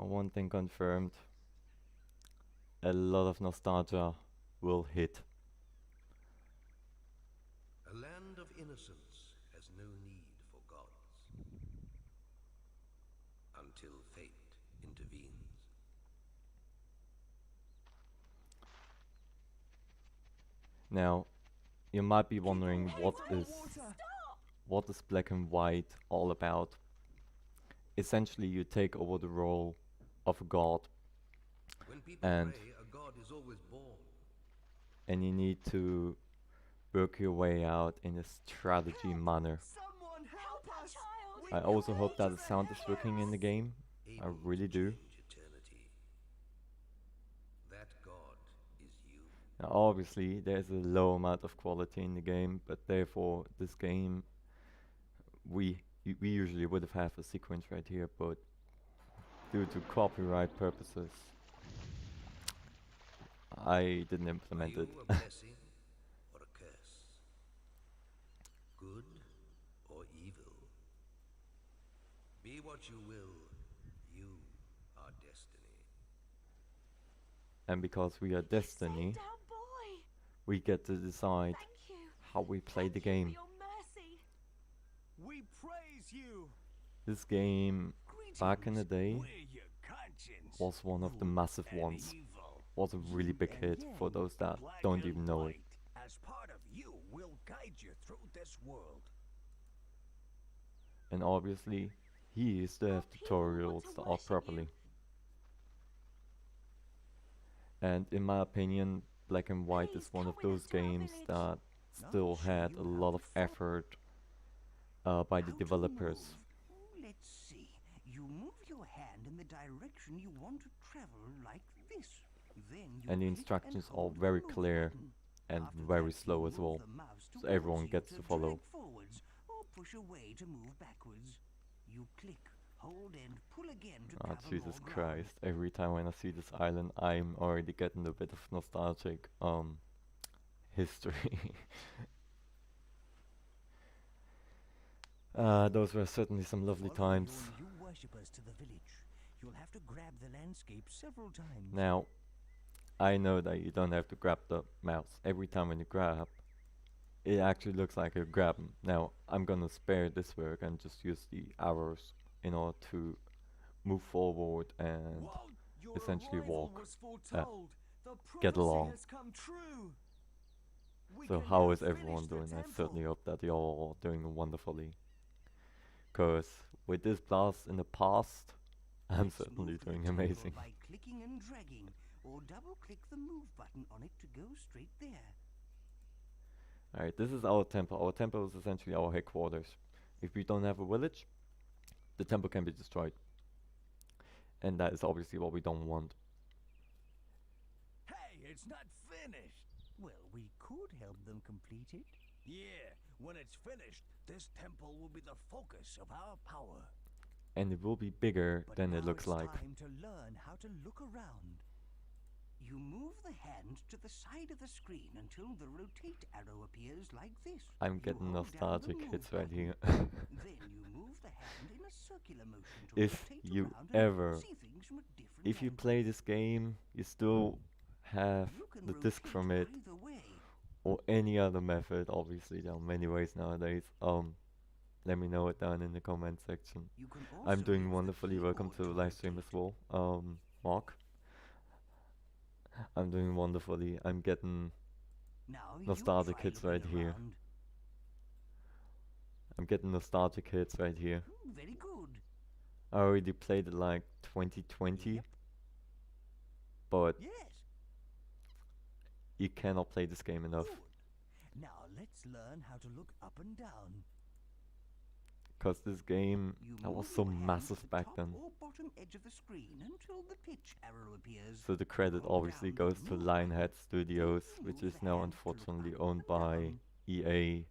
One thing confirmed, a lot of nostalgia will hit. A land of innocence has no need for gods until fate intervenes. Now, you might be wondering what is Black and White all about? Essentially, you take over the role of a god, When people and pray, a god is always born. you need to work your way out in a strategy manner. Someone help us! I also hope that the sound is working in the game. I Able really to do. change eternity. That god is you. Now, obviously, there's a low amount of quality in the game, but therefore, this game, we usually would have a sequence right here, but due to copyright purposes, I didn't Are implement you it. a blessing or a curse? Good or evil? Be what you will, you are destiny. And because we are Destiny, we get to decide how we play the game. We praise you. This game, back in the day, We're your conscience. was one of the massive And ones. evil. Was a really big hit for those that Black don't and even know it. white. As part of you, we'll guide you through this world. And obviously, he used to have tutorials to art properly. And in my opinion, Black and White is one of those games that still had a lot of effort by the developers. Let's see. You move your hand in the direction you want to travel like this. Then you And the click instructions are hold the very move clear button. and After very that, slow you as move well, the mouse so towards everyone you gets to follow. drag forwards or push away to move backwards. You click, hold and pull again to Ah, cover Jesus more ground. Christ, every time when I see this island, I'm already getting a bit of nostalgic history. Those were certainly some lovely Follow times. your new worshippers to the village. You'll have to grab the landscape several times. Now, I know that you don't have to grab the mouse. Every time when you grab, it actually looks like you grab 'em. Now, I'm gonna spare this work and just use the arrows in order to move forward and Whoa, your essentially arrival walk. was foretold. The Get prophecy along. has come true. We So can how now is everyone finish the doing? I temple. certainly hope that you're all doing wonderfully. Cause with this blast in the past, I'm Let's certainly move the doing temple amazing. by clicking and dragging, or double-click the move button on it to go straight there. Alright, this is our temple. Our temple is essentially our headquarters. If we don't have a village, the temple can be destroyed. And that is obviously what we don't want. Hey, it's not finished. Well, we could help them complete it. Yeah, when it's finished, this temple will be the focus of our power. And it will be bigger But than now it looks it's like. time to learn how to look around. You move the hand to the side of the screen until the rotate arrow appears like this. I'm You getting hold down the nostalgic move hits right button. here. Then you move the hand in a circular motion to If rotate you around and ever, see things from a different if you angle. play this game, you still have You can the disc rotate from it, either way. or any other method. Obviously, there are many ways nowadays. Let me know it down in the comment section. You can also I'm doing use the wonderfully. Welcome to keyboard the live stream rotate. as well. Mark. I'm doing wonderfully. I'm getting Now you nostalgic try hits looking right here. around. I'm getting nostalgic hits right here. Very good. I already played it like 2020, Yep. but Yes. you cannot play this game enough. Good. Now let's learn how to look up and down. Because this game, You that was move so your hand to massive the back top then. or bottom edge of the screen until the pitch arrow appears. So the credit Hold obviously down the goes to move Lionhead Studios, you which move is the now hand to look unfortunately up owned and by down. EA.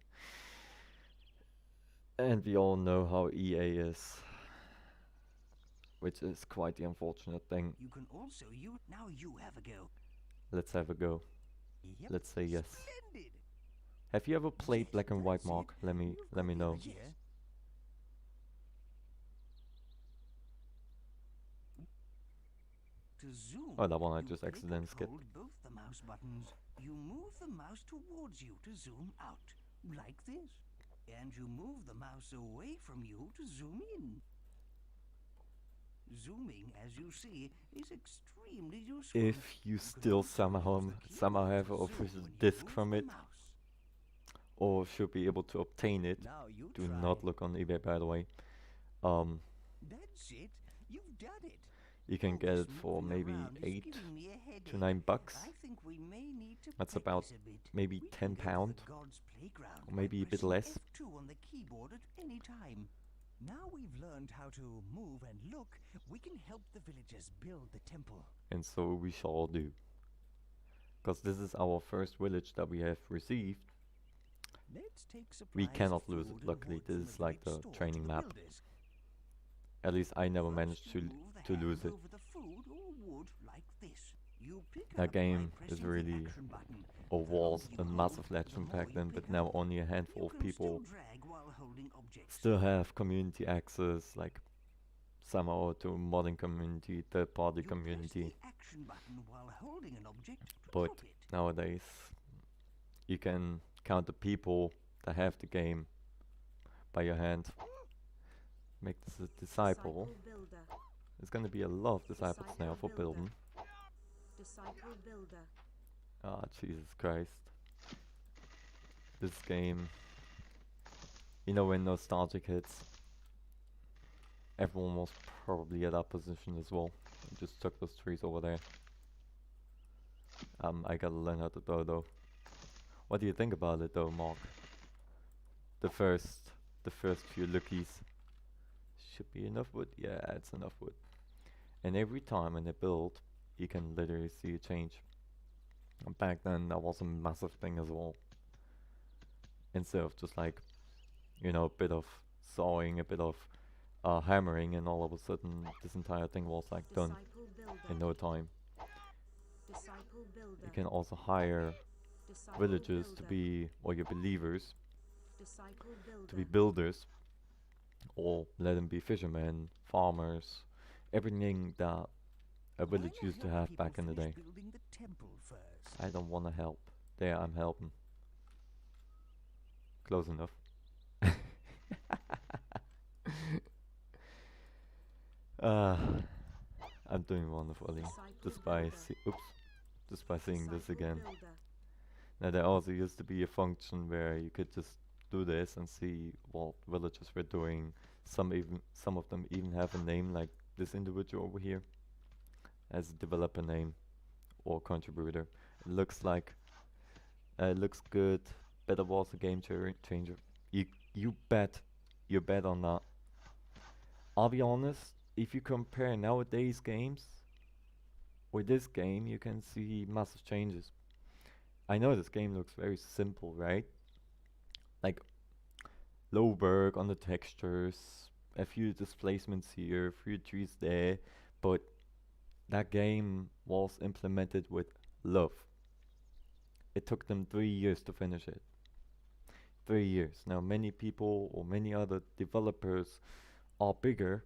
And we all know how EA is, which is quite the unfortunate thing. You can also use. Now you have a go. Let's have a go. Yep. Let's say yes. Splendid. Have you ever played Yes, Black and White, that's it. Mark? Let me You've got the know. idea. To zoom, Oh, that one I you just click accidentally and skipped. hold both the mouse buttons. You move the mouse towards you to zoom out, like this. And you move the mouse away from you to zoom in. Zooming, as you see, is extremely useful. If you can still also use the somehow keyboard have to an zoom official when you disc move from the it, mouse. or should be able to obtain it, Now you do try. not look on eBay, by the way. Um, That's it. You've done it. you can Oh, get this it for moving maybe around is 8 giving me a to headache. $9. I think we may need to That's practice about a bit. maybe We £10, can go to the God's playground or maybe by a bit pressing less. F2 on the keyboard at any time. Now we've learned how to move and look, we can help the villagers build the temple. And so we shall do. Because this is our first village that we have received. Let's take supplies We of cannot lose food it. and Luckily, wood this from is the like village the store training to the map. builders. At least I never First, managed you to move the lose hand it. over the food or wood like this. You pick That up by game is pressing the really, action button. or The longer was you a hold, massive the legend more back you then, pick but now up. only a handful You of can people still drag while holding objects. still have community access, like somehow to modding community, third party You community. press the action button while holding an object to But drop it. nowadays, you can count the people that have the game by your hand. Make this a disciple. Builder. There's gonna be a lot of disciples now for Disciple building. Disciple builder. Ah, Jesus Christ. This game, you know, when nostalgic hits, everyone was probably at that position as well. I just took those trees over there. I gotta learn how to throw though. What do you think about it though, Mark? The first few lookies. Should be enough wood? Yeah, it's enough wood. And every time when they build, you can literally see a change. And back then that was a massive thing as well. Instead of just like, you know, a bit of sawing, a bit of hammering, and all of a sudden this entire thing was like done Disciple builder. in no time. Disciple builder. You can also hire Disciple villagers to builder. be, or your believers, Disciple builder. to be builders, or let them be fishermen, farmers, everything that a Why village not used to help have people back in the finish day. building the temple first? I don't wanna help. There, I'm helping. Close enough. uh, I'm doing wonderfully. Disciple Just by builder. just by seeing this Disciple again. builder. Now there also used to be a function where you could just do this and see what villagers were doing. Some of them even have a name like this individual over here as a developer name or contributor. It looks like it looks good. Bet it was a game changer. You bet on that. I'll be honest, if you compare nowadays games with this game, you can see massive changes. I know this game looks very simple, right? Like low work on the textures, a few displacements here, a few trees there, but that game was implemented with love. It took them 3 years to finish it. 3 years. Now many people or many other developers are bigger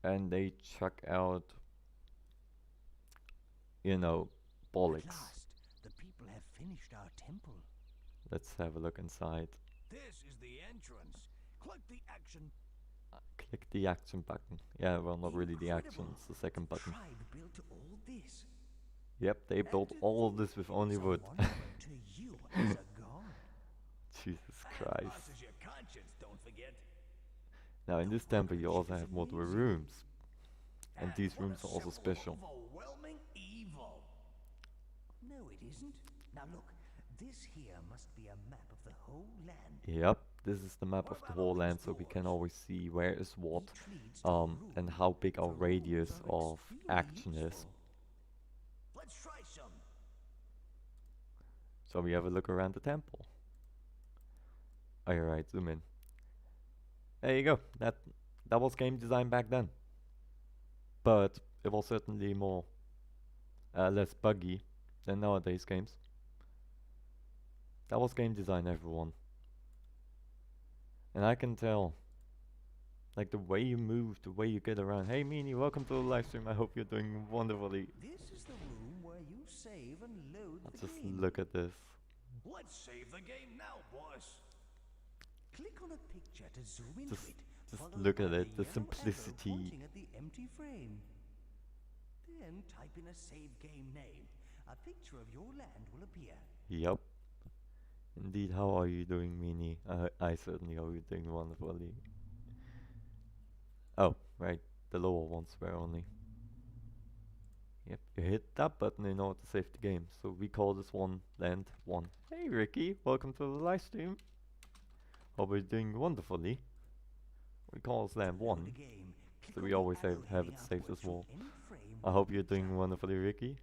and they chuck out, you know, At bollocks. last, the people have finished our temple. Let's have a look inside. This is the entrance. Click the action. Click the action button. Yeah, well, not really the action, Incredible. it's the second button. Tribe built all this. Yep, they built And all of this with only it's a wood. wonder to you as a god. Jesus And Christ. us as your conscience, don't forget. Now in this temple you also have multiple rooms. And these what a rooms are also symbol of special. overwhelming evil. No, it isn't. Now look, this here must be a map of the whole land. Yep, this is the map What of the about whole all these land, so we can doors? always see where is what, Each leads to a room. and how big our The rooms radius are of extremely action is. useful. Let's try some. So we have a look around the temple. Alright, zoom in. There you go. That was game design back then. But it was certainly more less buggy than nowadays games. That was game design, everyone. And I can tell Like the way you move, the way you get around. Hey Meanie, welcome to the live stream. I hope you're doing wonderfully. This is the room where you save and load the Just game. look at this. Let's save the game now, boss. Click on a picture to zoom into Just, it. just followed look by at it. The yellow arrow simplicity. pointing at the empty frame. Then type in a save game name. A picture of your land will appear. Yup. Indeed, how are you doing, Meanie? I certainly hope you're doing wonderfully. Oh, right. The lower ones were only. Yep, you hit that button in order to save the game. So we call this one Land 1. Hey Ricky, welcome to the live stream. Hope you're doing wonderfully. We call this Land 1. So we always have it saved as well. I hope you're doing wonderfully, Ricky.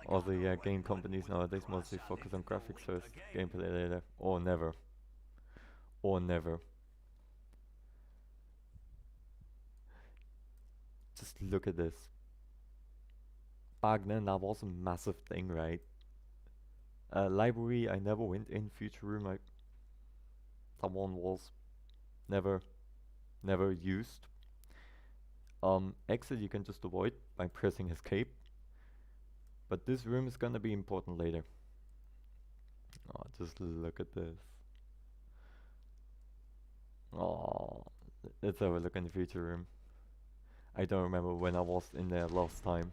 Also, yeah, game companies nowadays mostly focus on graphics first, gameplay later, or never. Or never. Just look at this. Back then, that was a massive thing, right? Library, I never went in. Future room, that one was never used. Exit you can just avoid by pressing escape. But this room is gonna be important later. Oh, just look at this. Oh, let's have a look in the future room. I don't remember when I was in there last time.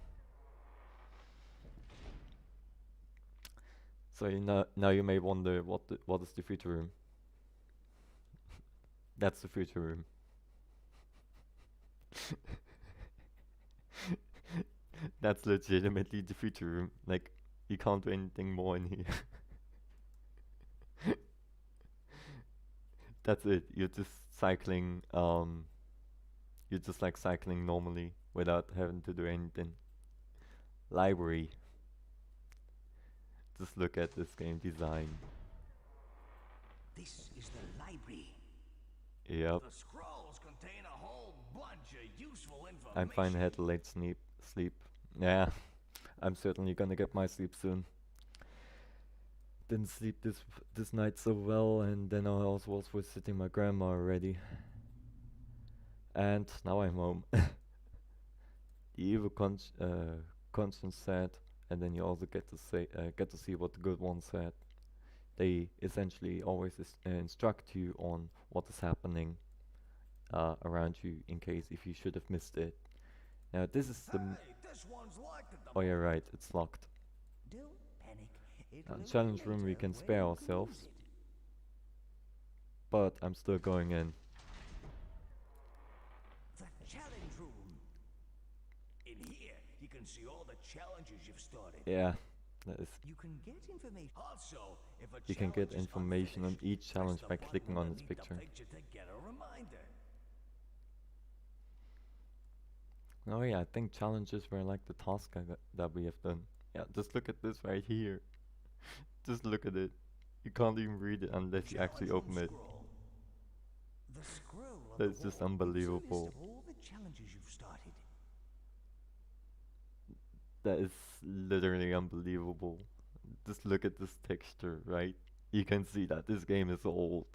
So now you may wonder what is the future room. That's the future room. That's legitimately the future room. Like, you can't do anything more in here. That's it. You're just cycling. You're just like cycling normally without having to do anything. Library. Just look at this game design. This is the library. Yep. The scrolls contain a whole bunch of useful information. I'm fine. I had a late sleep. Yeah, I'm certainly gonna get my sleep soon. Didn't sleep this night so well, and then I also was visiting my grandma already. And now I'm home. The evil conscience said, and then you also get to see what the good one said. They essentially always instruct you on what is happening around you in case if you should have missed it. Now this is the. This one's locked at the Oh yeah, right. It's locked. Don't panic. Challenge room we can spare ourselves, but I'm still going in. The challenge room. In here, you can see all the challenges you've started. Yeah, that is. You can get information. Also, if a You can get challenge is information on unfinished, each challenge press by the button clicking on its underneath the picture. to get a reminder. Oh yeah, I think challenges were like the task that we have done. Yeah, just look at this right here. Just look at it. You can't even read it unless you actually Challenge open it. scroll. The scroll on That's the just wall gives a unbelievable. list of all the challenges you've started. That is literally unbelievable. Just look at this texture, right? You can see that this game is old.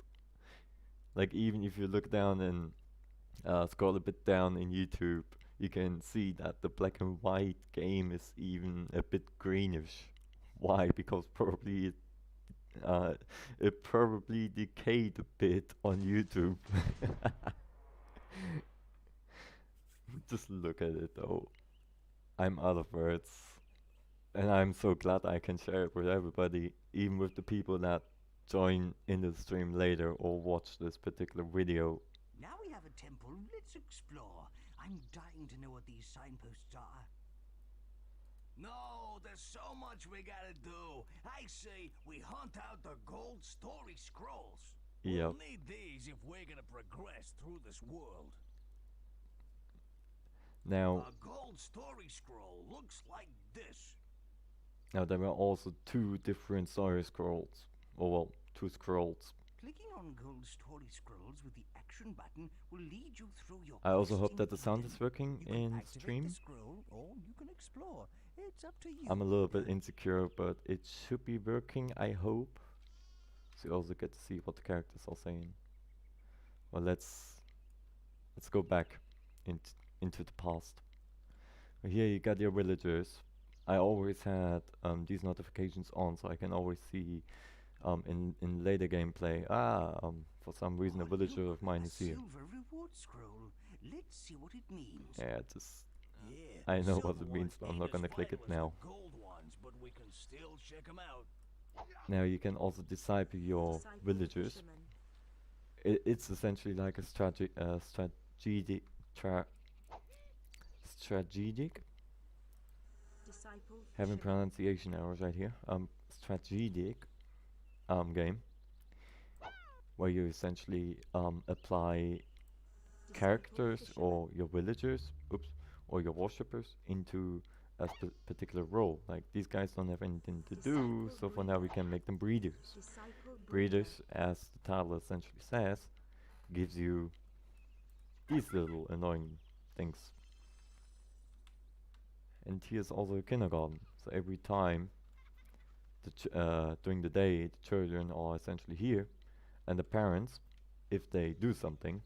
Like even if you look down and scroll a bit down in YouTube, you can see that the black and white game is even a bit greenish. Why? Because probably it probably decayed a bit on YouTube. Just look at it though. I'm out of words. And I'm so glad I can share it with everybody, even with the people that join in the stream later or watch this particular video. Now we have a temple. Let's explore. I'm dying to know what these signposts are. No, there's so much we gotta do. I say we hunt out the gold story scrolls. Yep. We'll need these if we're gonna progress through this world. Now, A gold story scroll looks like this. now there are also two different story scrolls. Or well, two scrolls. Clicking on gold story scrolls with the action button will lead you through your I also quest hope in that the sound is Eden. working You can in activate stream. the scroll, or you can explore. It's up to you. I'm a little bit insecure, but it should be working, I hope. So you also get to see what the characters are saying. Well, let's let's go back into the past. Here you got your villagers. I always had these notifications on, so I can always see in later gameplay. For some reason a villager of mine a is here. silver reward scroll. Let's see what it means. Yeah, just Yeah, I the know what silver it means, ones but I'm ain't not as gonna click it vital as now. the gold ones, but we can still check 'em out. Now you can also disciple your Disciple villagers. fisherman. It's essentially like a strategic tra strategic Disciple having fisherman. pronunciation errors right here. Strategic game where you essentially apply Disciple characters fisherman. or your villagers, or your worshippers into a particular role. Like these guys don't have anything to do, Disciple so for now we breeder. can make them breeders. Disciple breeder. Breeders, as the title essentially says, gives you these little annoying things. And here's also a kindergarten. So every time during the day, the children are essentially here, and the parents, if they do something,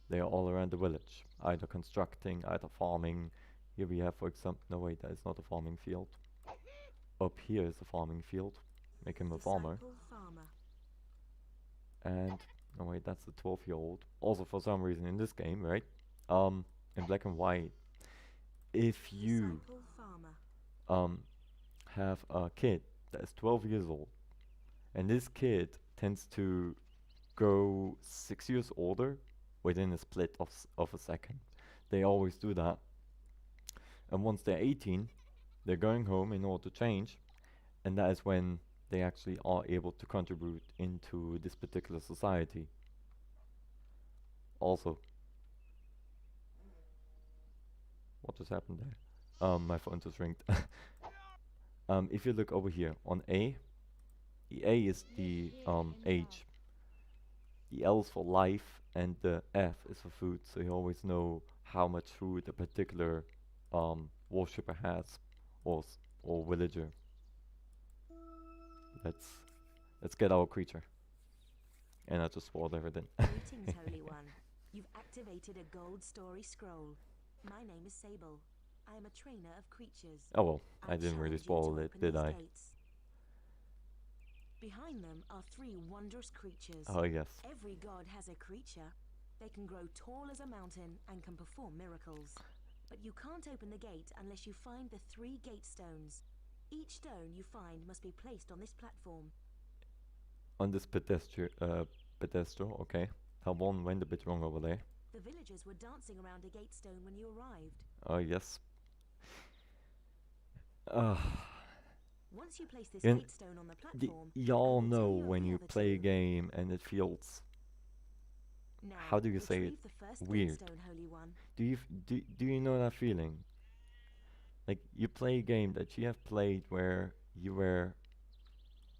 they are all around the village, either constructing, either farming. Here we have, for example, no wait, that is not a farming field. Up here is a farming field. Make him a farmer. Disciple farmer. And no wait, that's the 12-year-old. Also, for some reason in this game, right? In black and white, if you Disciple farmer. have a kid that is 12 years old, and this kid tends to go 6 years older within a split of a second. They always do that. And once they're 18, they're going home in order to change, and that is when they actually are able to contribute into this particular society. Also, what just happened there? My phone just ringed. If you look over here on A, the A is the age, the L is for life, and the F is for food. So you always know how much food a particular worshipper has, or villager. Let's get our creature. And I just spoiled everything. Greetings, Holy One. You've activated a gold story scroll. My name is Sable. I am a trainer of creatures. Oh well, I didn't really challenge you to spoil it, open did these I? gates. Behind them are 3 wondrous creatures. Oh yes. Every god has a creature. They can grow tall as a mountain and can perform miracles. But you can't open the gate unless you find the 3 gate stones. Each stone you find must be placed on this platform. On this pedestal, okay. One went a bit wrong over there. The villagers were dancing around a gate stone when you arrived. Oh yes. Once you place this And gate stone on the platform, y'all I will know tell you of when the you other play a 2. game and it feels. Now, How do you say it? retrieve the first Weird. gate stone, Holy One. Do you know that feeling? Like you play a game that you have played where you were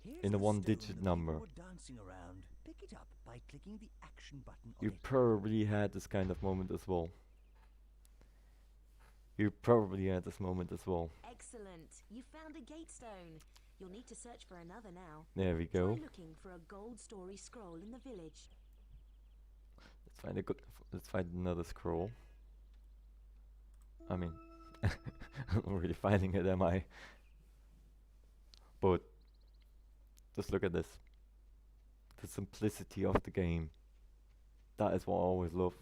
Here's in a the one-digit stone the number. people were dancing around. Pick it up by clicking the action button on You it. probably had this kind of moment as well. You probably had this moment as well. Excellent. You found a gate stone. You'll need to search for another now. There we go. Try looking for a gold story scroll in the village. Let's find another scroll. I mean, I'm not really finding it, am I? But just look at this. The simplicity of the game. That is what I always love.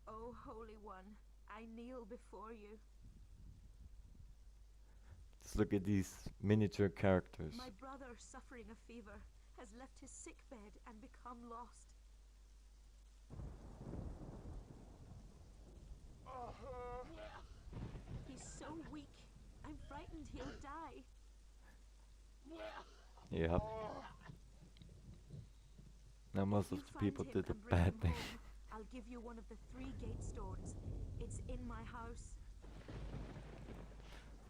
O Holy One, I kneel before you. Just look at these miniature characters. My brother, suffering a fever, has left his sick bed and become lost. He's so weak. I'm frightened he'll die. Yeah. Now most If of you the find people him did a and bring bad him thing. home, I'll give you one of the 3 gate stones. It's in my house.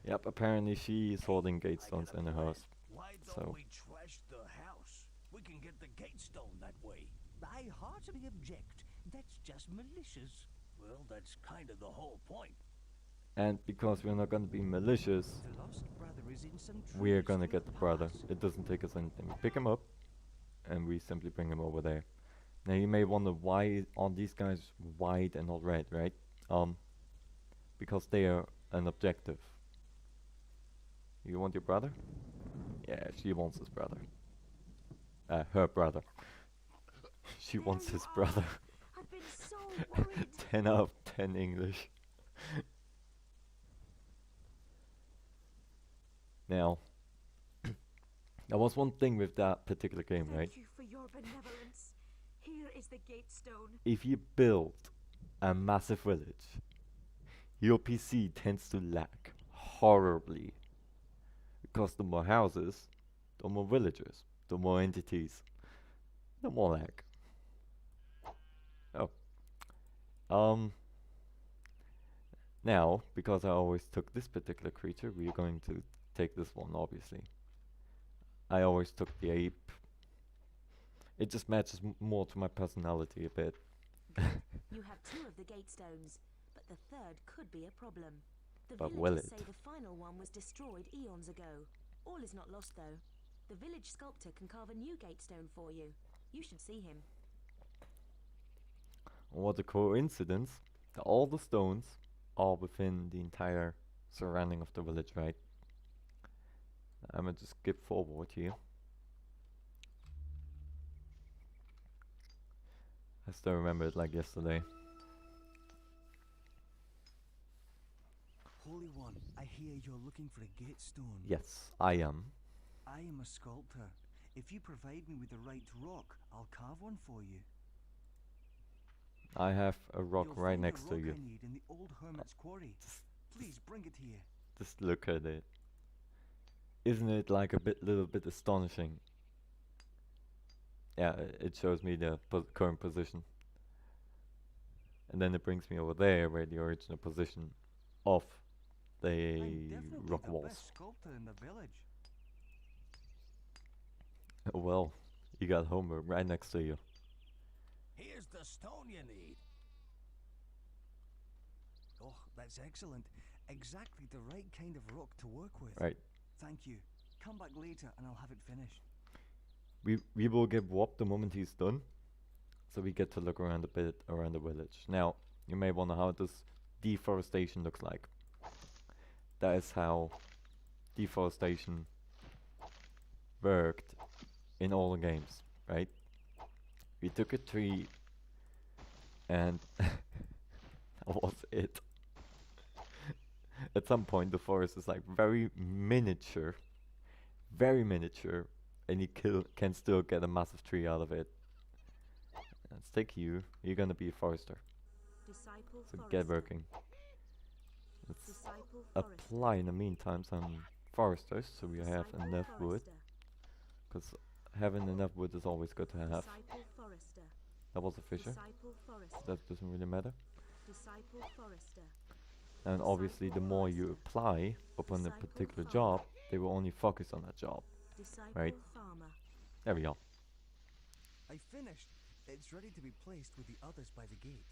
Yep, apparently she is holding gate I stones got a in her plan. house. Why So- don't we trash the house? We can get the gate stone that way. I heartily object. That's just malicious. Well, that's kind of the whole point. And because we're not gonna be malicious, The lost brother is in some we're trees gonna to get the brother. pass. It doesn't take us anything. We pick him up, and we simply bring him over there. Now you may wonder why are these guys white and not red, right? Because they are an objective. You want your brother? Yeah, she wants his brother. Her brother. She There wants you his are. brother. I've been so worried. 10 out of 10 English. Now, there was one thing with that particular game, right? Thank you for your benevolence. Here is the gate stone. If you build a massive village, your PC tends to lag horribly. Because the more houses, the more villagers, the more entities, the more lag. Oh. Now, because I always took this particular creature, we're going to take this one, obviously. I always took the ape. It just matches more to my personality a bit. You have 2 of the gate stones, but the third could be a problem. The But will villagers it? say the final one was destroyed eons ago. All is not lost though. The village sculptor can carve a new gate stone for you. You should see him. What a coincidence that all the stones are within the entire surrounding of the village, right? I'm gonna just skip forward here. I still remember it like yesterday. Holy One, I hear you're looking for a gate stone. Yes, I am. I am a sculptor. If you provide me with the right rock, I'll carve one for you. I have a rock You'll right find next the to rock you. I need in the old hermit's quarry. Please bring it here. Just look at it. Isn't it like a little bit astonishing? Yeah, it shows me the current position. And then it brings me over there where the original position of I'm the definitely rock the walls. best sculptor in the village. Well, you got homework right next to you. Here's the stone you need. Oh, that's excellent. Exactly the right kind of rock to work with. Right. Thank you. Come back later and I'll have it finished. We will get Wop the moment he's done. So we get to look around a bit around the village. Now, you may wonder how this deforestation looks like. That is how deforestation worked in all the games, right? We took a tree and that was it. At some point the forest is like very miniature, and you can still get a massive tree out of it. Let's take you. You're gonna be a forester. Disciple So forester. get working. Let's Disciple forester. apply in the meantime some foresters so we have Disciple enough wood. forester. Because having enough wood is always good to have. Disciple forester. That was a fisher. Disciple forester. That doesn't really matter. Disciple forester. And obviously the more you apply upon a Disciple particular farmer. job, they will only focus on that job. Disciple Right. farmer. There we go. I finished. It's ready to be placed with the others by the gate.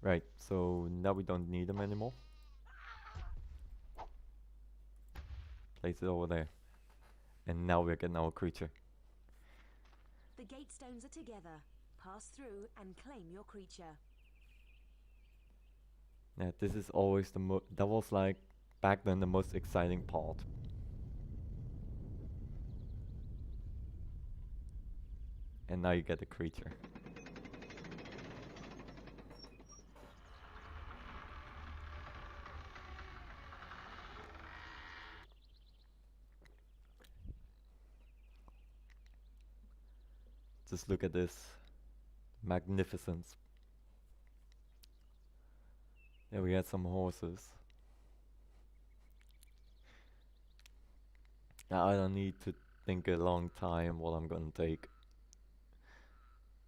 Right, so now we don't need them anymore. Place it over there. And now we're getting our creature. The gate stones are together. Pass through and claim your creature. Yeah, this is always that was like back then the most exciting part. And now you get the creature. Just look at this magnificence. Yeah, we had some horses. Now I don't need to think a long time what I'm gonna take.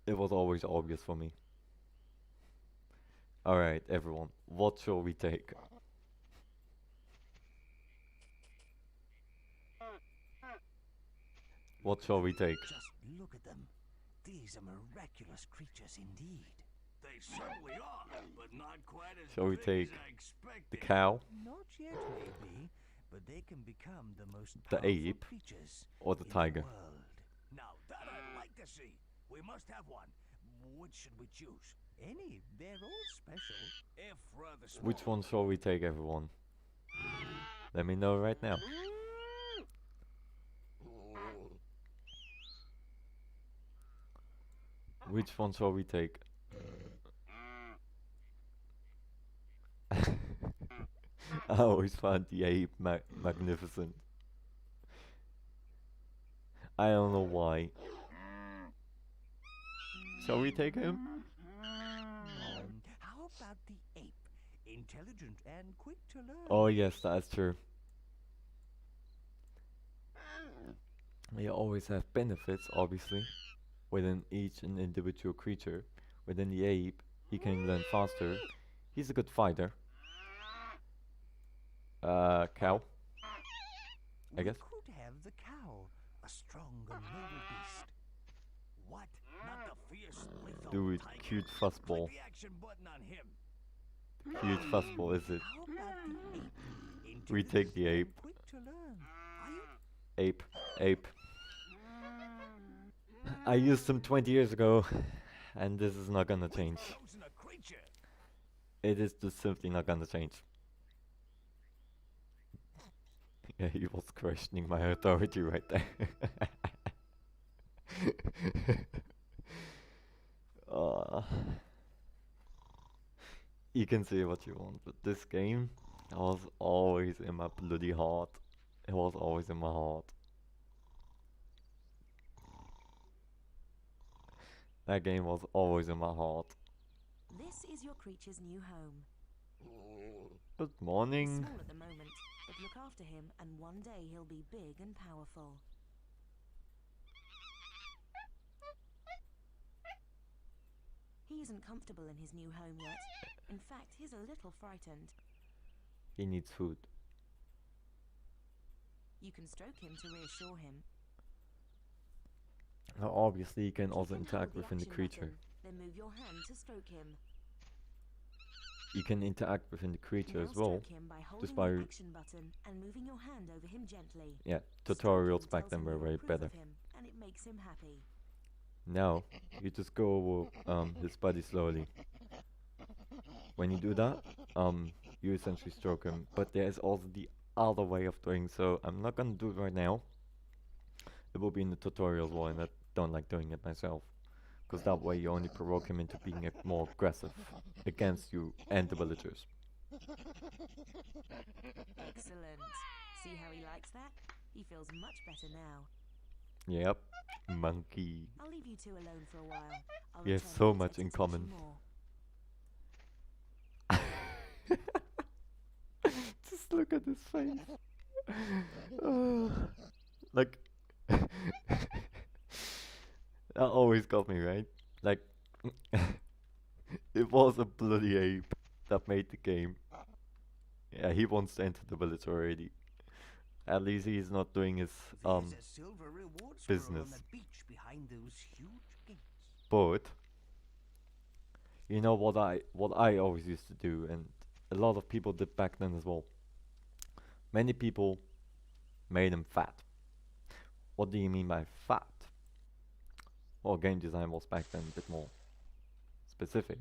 It was always obvious for me. Alright, everyone, what shall we take? What shall we take? Just look at them. These are miraculous creatures indeed. They certainly are, but not quite as Shall we big take as I expected. the cow Not yet, maybe, but they can become the most The powerful ape creatures or the in tiger? the world. Now that I'd like to see. We must have one. Which should we choose? Any, they're all special. If rather small. Which one shall we take, everyone? Let me know right now. Which one shall we take? I always found the ape magnificent. I don't know why. Shall we take him? How about the ape? Intelligent and quick to learn. Oh yes, that's true. You always have benefits, obviously, within each and individual creature. Within the ape, he can learn faster. He's a good fighter. Cow, I guess. We could have the cow, a strong and noble beast. What? Not the fierce, lethal Dude, tiger. cute fuzzball. Click the action button on him. Cute fuzzball, is it? How about the ape? We take the Intelligent ape. and quick to learn. Are you? Ape, ape. I used him 20 years ago, and this is not gonna change. Chosen a creature. It is just simply not gonna change. Yeah, he was questioning my authority right there. You can say what you want, but this game was always in my bloody heart. It was always in my heart. That game was always in my heart. This is your creature's new home. Good He's morning. small at the moment, but look after him and one day he'll be big and powerful. He isn't comfortable in his new home yet. In fact, he's a little frightened. He needs food. You can stroke him to reassure him. Now, obviously, you can Click also and hold interact within the action creature. button, then move your hand to stroke him. You can interact within the creature Now as well. stroke him by holding Just by the action button and moving your hand over him gently. Yeah, Stroking tutorials back tells then him were you way approve better. of him, and it makes him happy. Now, you just go over his body slowly. When you do that, you essentially stroke him. But there's also the other way of doing so. I'm not gonna do it right now. It will be in the tutorials one, and I don't like doing it myself. Because that way you only provoke him into being more aggressive against you and the villagers. Excellent. See how he likes that? He feels much better now. Yep, monkey. I'll leave you two alone for a while. I'll We have return so later much to in teach you common. more. Just look at his face. Like, that always got me, right? Like, it was a bloody ape that made the game. Yeah, he wants to enter the village already. At least he's not doing his There's a silver reward squirrel on business. the beach behind those huge gates. But you know what I always used to do, and a lot of people did back then as well. Many people made him fat. What do you mean by fat? Well, game design was back then a bit more specific.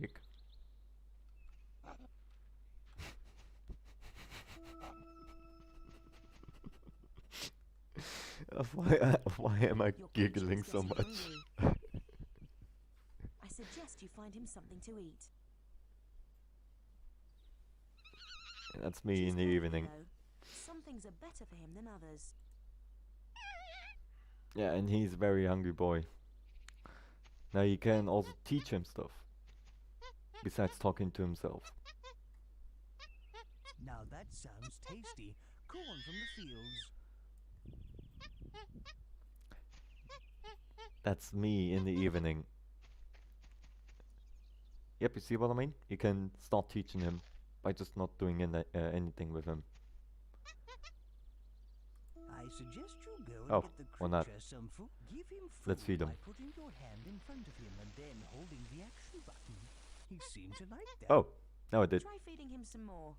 Why am I Your creature giggling is so getting much? hungry. I suggest you find him something to eat. That's me Choose in the carefully, evening. though. Some things are better for him than others. Yeah, and he's a very hungry boy. Now you can also teach him stuff. Besides talking to himself. Now that sounds tasty. Corn from the fields. That's me in the evening. Yep, you see what I mean? You can start teaching him by just not doing anything with him. I suggest you go and Oh, get the or not. creature some food. Give him food Let's feed him. by putting your hand in front of him and then holding the action button. He seemed to like that. Oh, no I did. Try feeding him some more.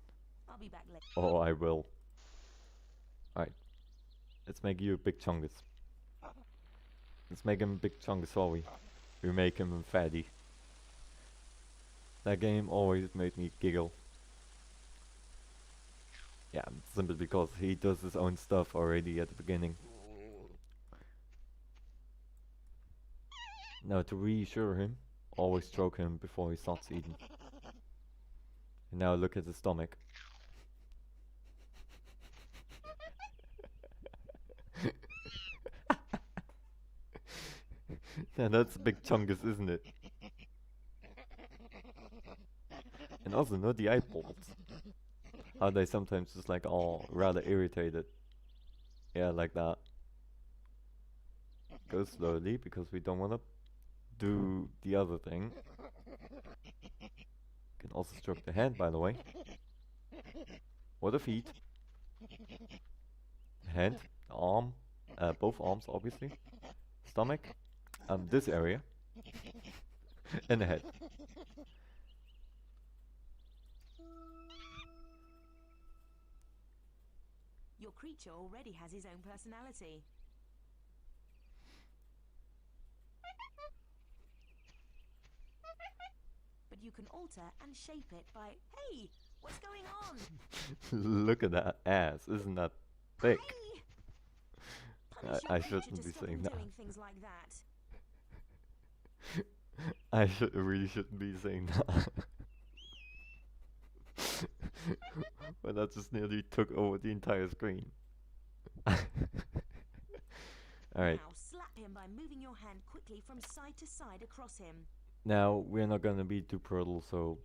I'll be back later. Oh, I will. Alright. Let's make you a big chungus. Let's make him a big chungus, sorry. We make him a fatty. That game always made me giggle. Yeah, simply because he does his own stuff already at the beginning. Now to reassure him, always stroke him before he starts eating. And now look at his stomach. Yeah, that's a big chungus, isn't it? And also not the eyeballs. How they sometimes just like all rather irritated. Yeah, like that. Go slowly because we don't want to do the other thing. Can also stroke the hand, by the way. Or the feet. Hand, the arm, both arms obviously. Stomach, this area. And the head. Your creature already has his own personality. But you can alter and shape it by, hey, what's going on? Look at that ass, isn't that thick? Hey! Punish your I creature shouldn't to be stop saying him that. doing things like that. I really shouldn't be saying that. But that just nearly took over the entire screen. Alright. Now slap him by moving your hand quickly from side to side across him. Now we're not gonna be too brutal, so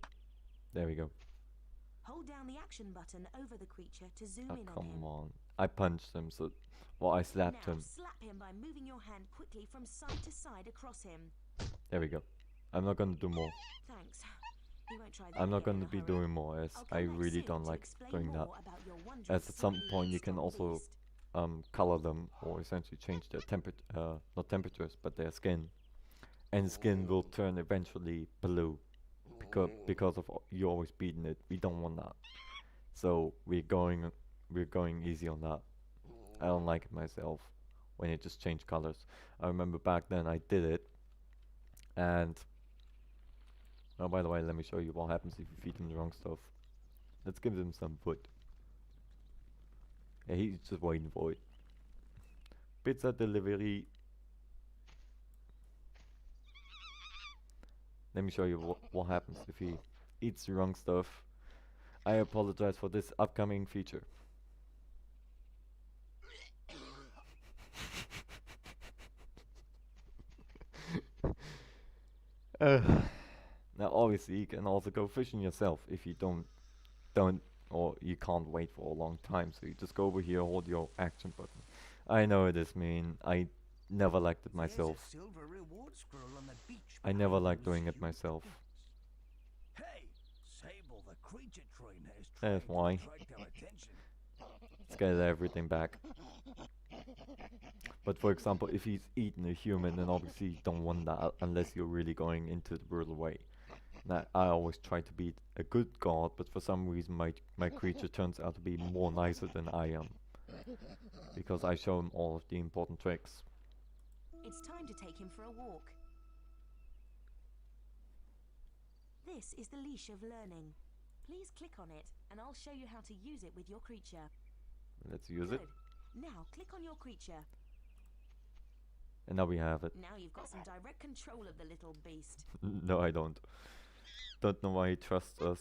there we go. Hold down the action button over the creature to zoom Oh, in on come him. on. I punched him, so well, I slapped Now him. slap him by moving your hand quickly from side to side across him. There we go. I'm not gonna do more. Thanks. He won't try that I'm not again in gonna a be hurry. doing more, as I'll I come back really soon don't to like explain doing that. more about your wondrous, As at some slightly point you can strong also beast. color them, or essentially change their not temperatures, but their skin. And skin will turn eventually blue because of you always beating it. We don't want that. So we're going easy on that. I don't like it myself when it just changed colors. I remember back then I did it, and oh, by the way, let me show you what happens if you feed him the wrong stuff. Let's give him some food. Yeah, he's just waiting for it. Pizza delivery. Let me show you what happens if he eats the wrong stuff. I apologize for this upcoming feature. Now obviously you can also go fishing yourself if you don't or you can't wait for a long time, so you just go over here, hold your action button. I know it is mean. I never liked it myself. There's a silver reward scroll on the beach I never behind liked those doing it huge myself. ducks. Hey, Sable the creature trainer is That's trying why. to attract our attention. Let's get everything back. But for example, if he's eaten a human, then obviously you don't want that unless you're really going into the brutal way. Now, I always try to be a good god, but for some reason my creature turns out to be more nicer than I am. Because I show him all of the important tricks. It's time to take him for a walk. This is the leash of learning. Please click on it, and I'll show you how to use it with your creature. Let's use Good. it. Now click on your creature. And now we have it. Now you've got some direct control of the little beast. No, I don't. Don't know why he trusts us.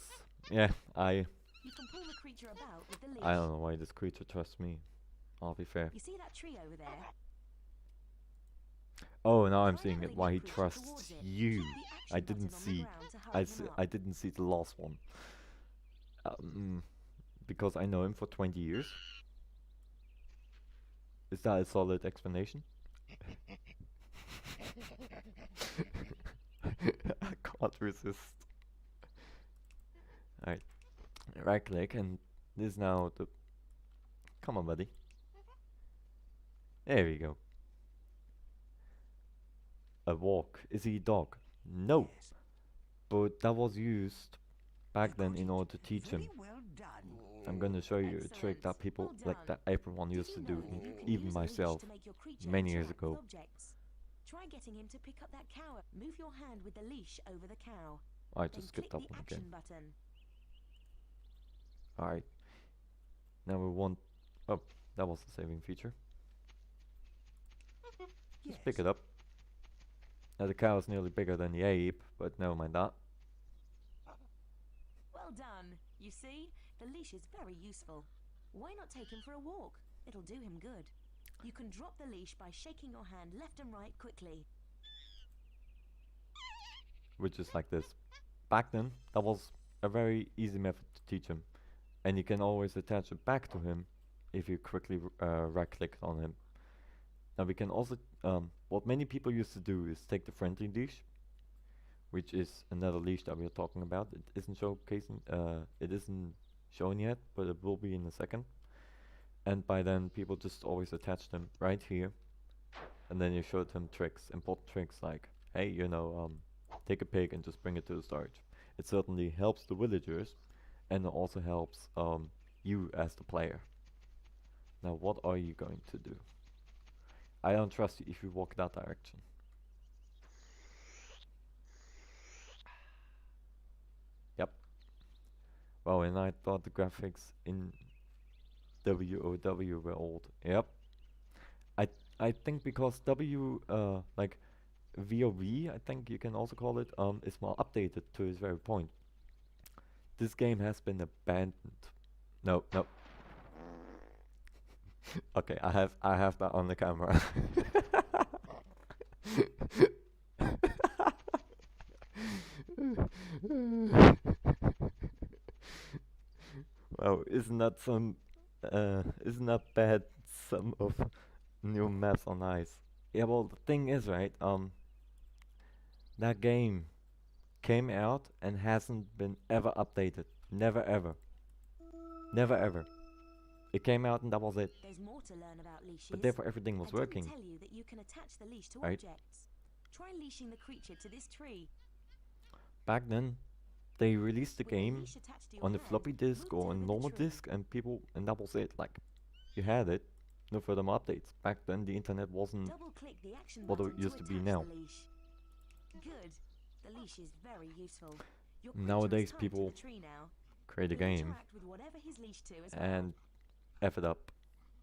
Yeah, You can pull the creature about with the leash. I don't know why this creature trusts me. I'll be fair. You see that tree over there? Oh, now I'm Try seeing it. hurling Why your he creature trusts towards it. you. Keep the action I didn't button on the see. ground to hurry him up. I didn't see the last one. Because I know him for 20 years. Is that a solid explanation? I can't resist. Alright. Right click, and this is now the. Come on, buddy. There we go. A walk. Is he a dog? No. Yes. But that was used back then in order to teach him. Very well done. I'm gonna show you a trick Excellent. that people Well like done. that everyone used to Did do, you know you can even use a leash myself, to make your creature many years interact with ago. objects? Try getting him to pick up that cow. Move your hand with the leash over the cow. I Then just skipped click up the one action again. button. Alright. Now we want... Oh, that was the saving feature. Just pick Yes. it up. Now the cow is nearly bigger than the ape, but never mind that. Well done. You see, the leash is very useful. Why not take him for a walk? It'll do him good. You can drop the leash by shaking your hand left and right quickly. Which is like this. Back then, that was a very easy method to teach him. And you can always attach it back to him if you quickly right click on him. Now we can also, what many people used to do is take the friendly leash, which is another leash that we are talking about. It isn't showcasing, it isn't shown yet, but it will be in a second. And by then people just always attach them right here, and then you show them tricks, important tricks like, hey, you know, take a pig and just bring it to the storage. It certainly helps the villagers, and it also helps you as the player. Now what are you going to do? I don't trust you if you walk that direction. Yep. Well, and I thought the graphics in WoW were old. Yep. I think because like VOV, I think you can also call it, is more updated to its very point. This game has been abandoned. No, no. Okay, I have that on the camera. Wow, isn't that bad some of new maps on ice? Yeah, well the thing is, right, that game came out and hasn't been ever updated. Never ever. Never ever. It came out and that was it. There's more to learn about leashes. But therefore everything was I didn't working. tell you that you can attach the leash to Right. objects. Try leashing the creature to this tree. Back then, they released the With the game leash attached to your on the hand, floppy disk move or down on the normal tree. disk, and that was it. Like, you had it, no further more updates. Back then, the internet wasn't Double-click the action what it button used to be attach now. the leash. Good. The leash is very useful. Your Nowadays, creature is tied people to the tree now. create a He'll game interact with whatever he's leashed to as well. and F it up.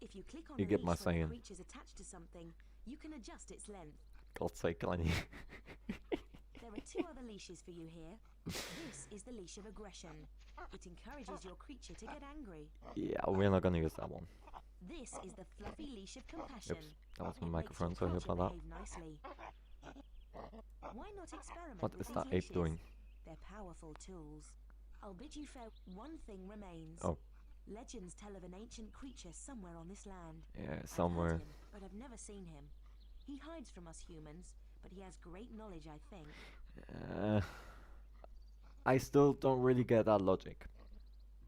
If you click on you the get my leash when the saying. creature's attached to something, you can adjust its length. God's sake, Clanny. There are two other leashes for you here. This is the leash of aggression. It encourages your creature to get angry. Yeah, we're not gonna use that one. This is the fluffy leash of compassion. Oops, that was It my makes microphone, your sorry creature about that. behave nicely. Why not experiment What with is these that ape leashes? doing? They're powerful tools. I'll bid you farewell. One thing remains. Oh. Legends tell of an ancient creature somewhere on this land. Yeah, I've heard somewhere. him, but I've never seen him. He hides from us humans, but he has great knowledge, I think. I still don't really get that logic.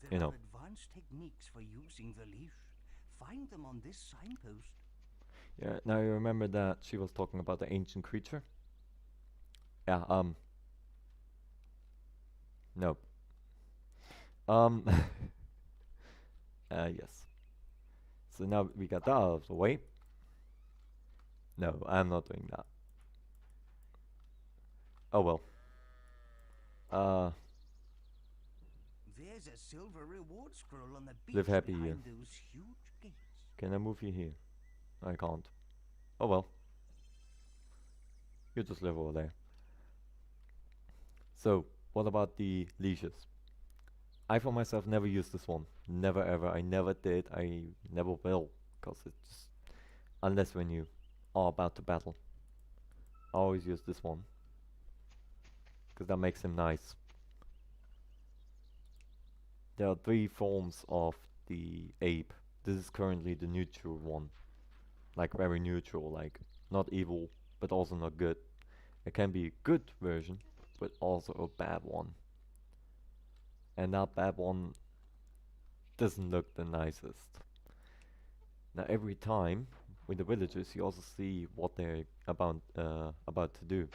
There You know. are advanced techniques for using the leash. Find them on this signpost. Yeah, now you remember that she was talking about the ancient creature? Yeah, no. Yes. So now we got that out of the way. No, I'm not doing that. Oh well. There's a silver reward scroll on the beach Live happy behind here. those huge gates. Can I move you here? I can't. Oh well. You just live over there. So, what about the leashes? I for myself never used this one. Never ever. I never did. I never will. Because it's just... Unless when you are about to battle. I always use this one. Because that makes him nice. There are three forms of the ape. This is currently the neutral one. Like very neutral, like not evil, but also not good. It can be a good version, but also a bad one. And that bad one doesn't look the nicest. Now every time with the villagers you also see what they're about to do.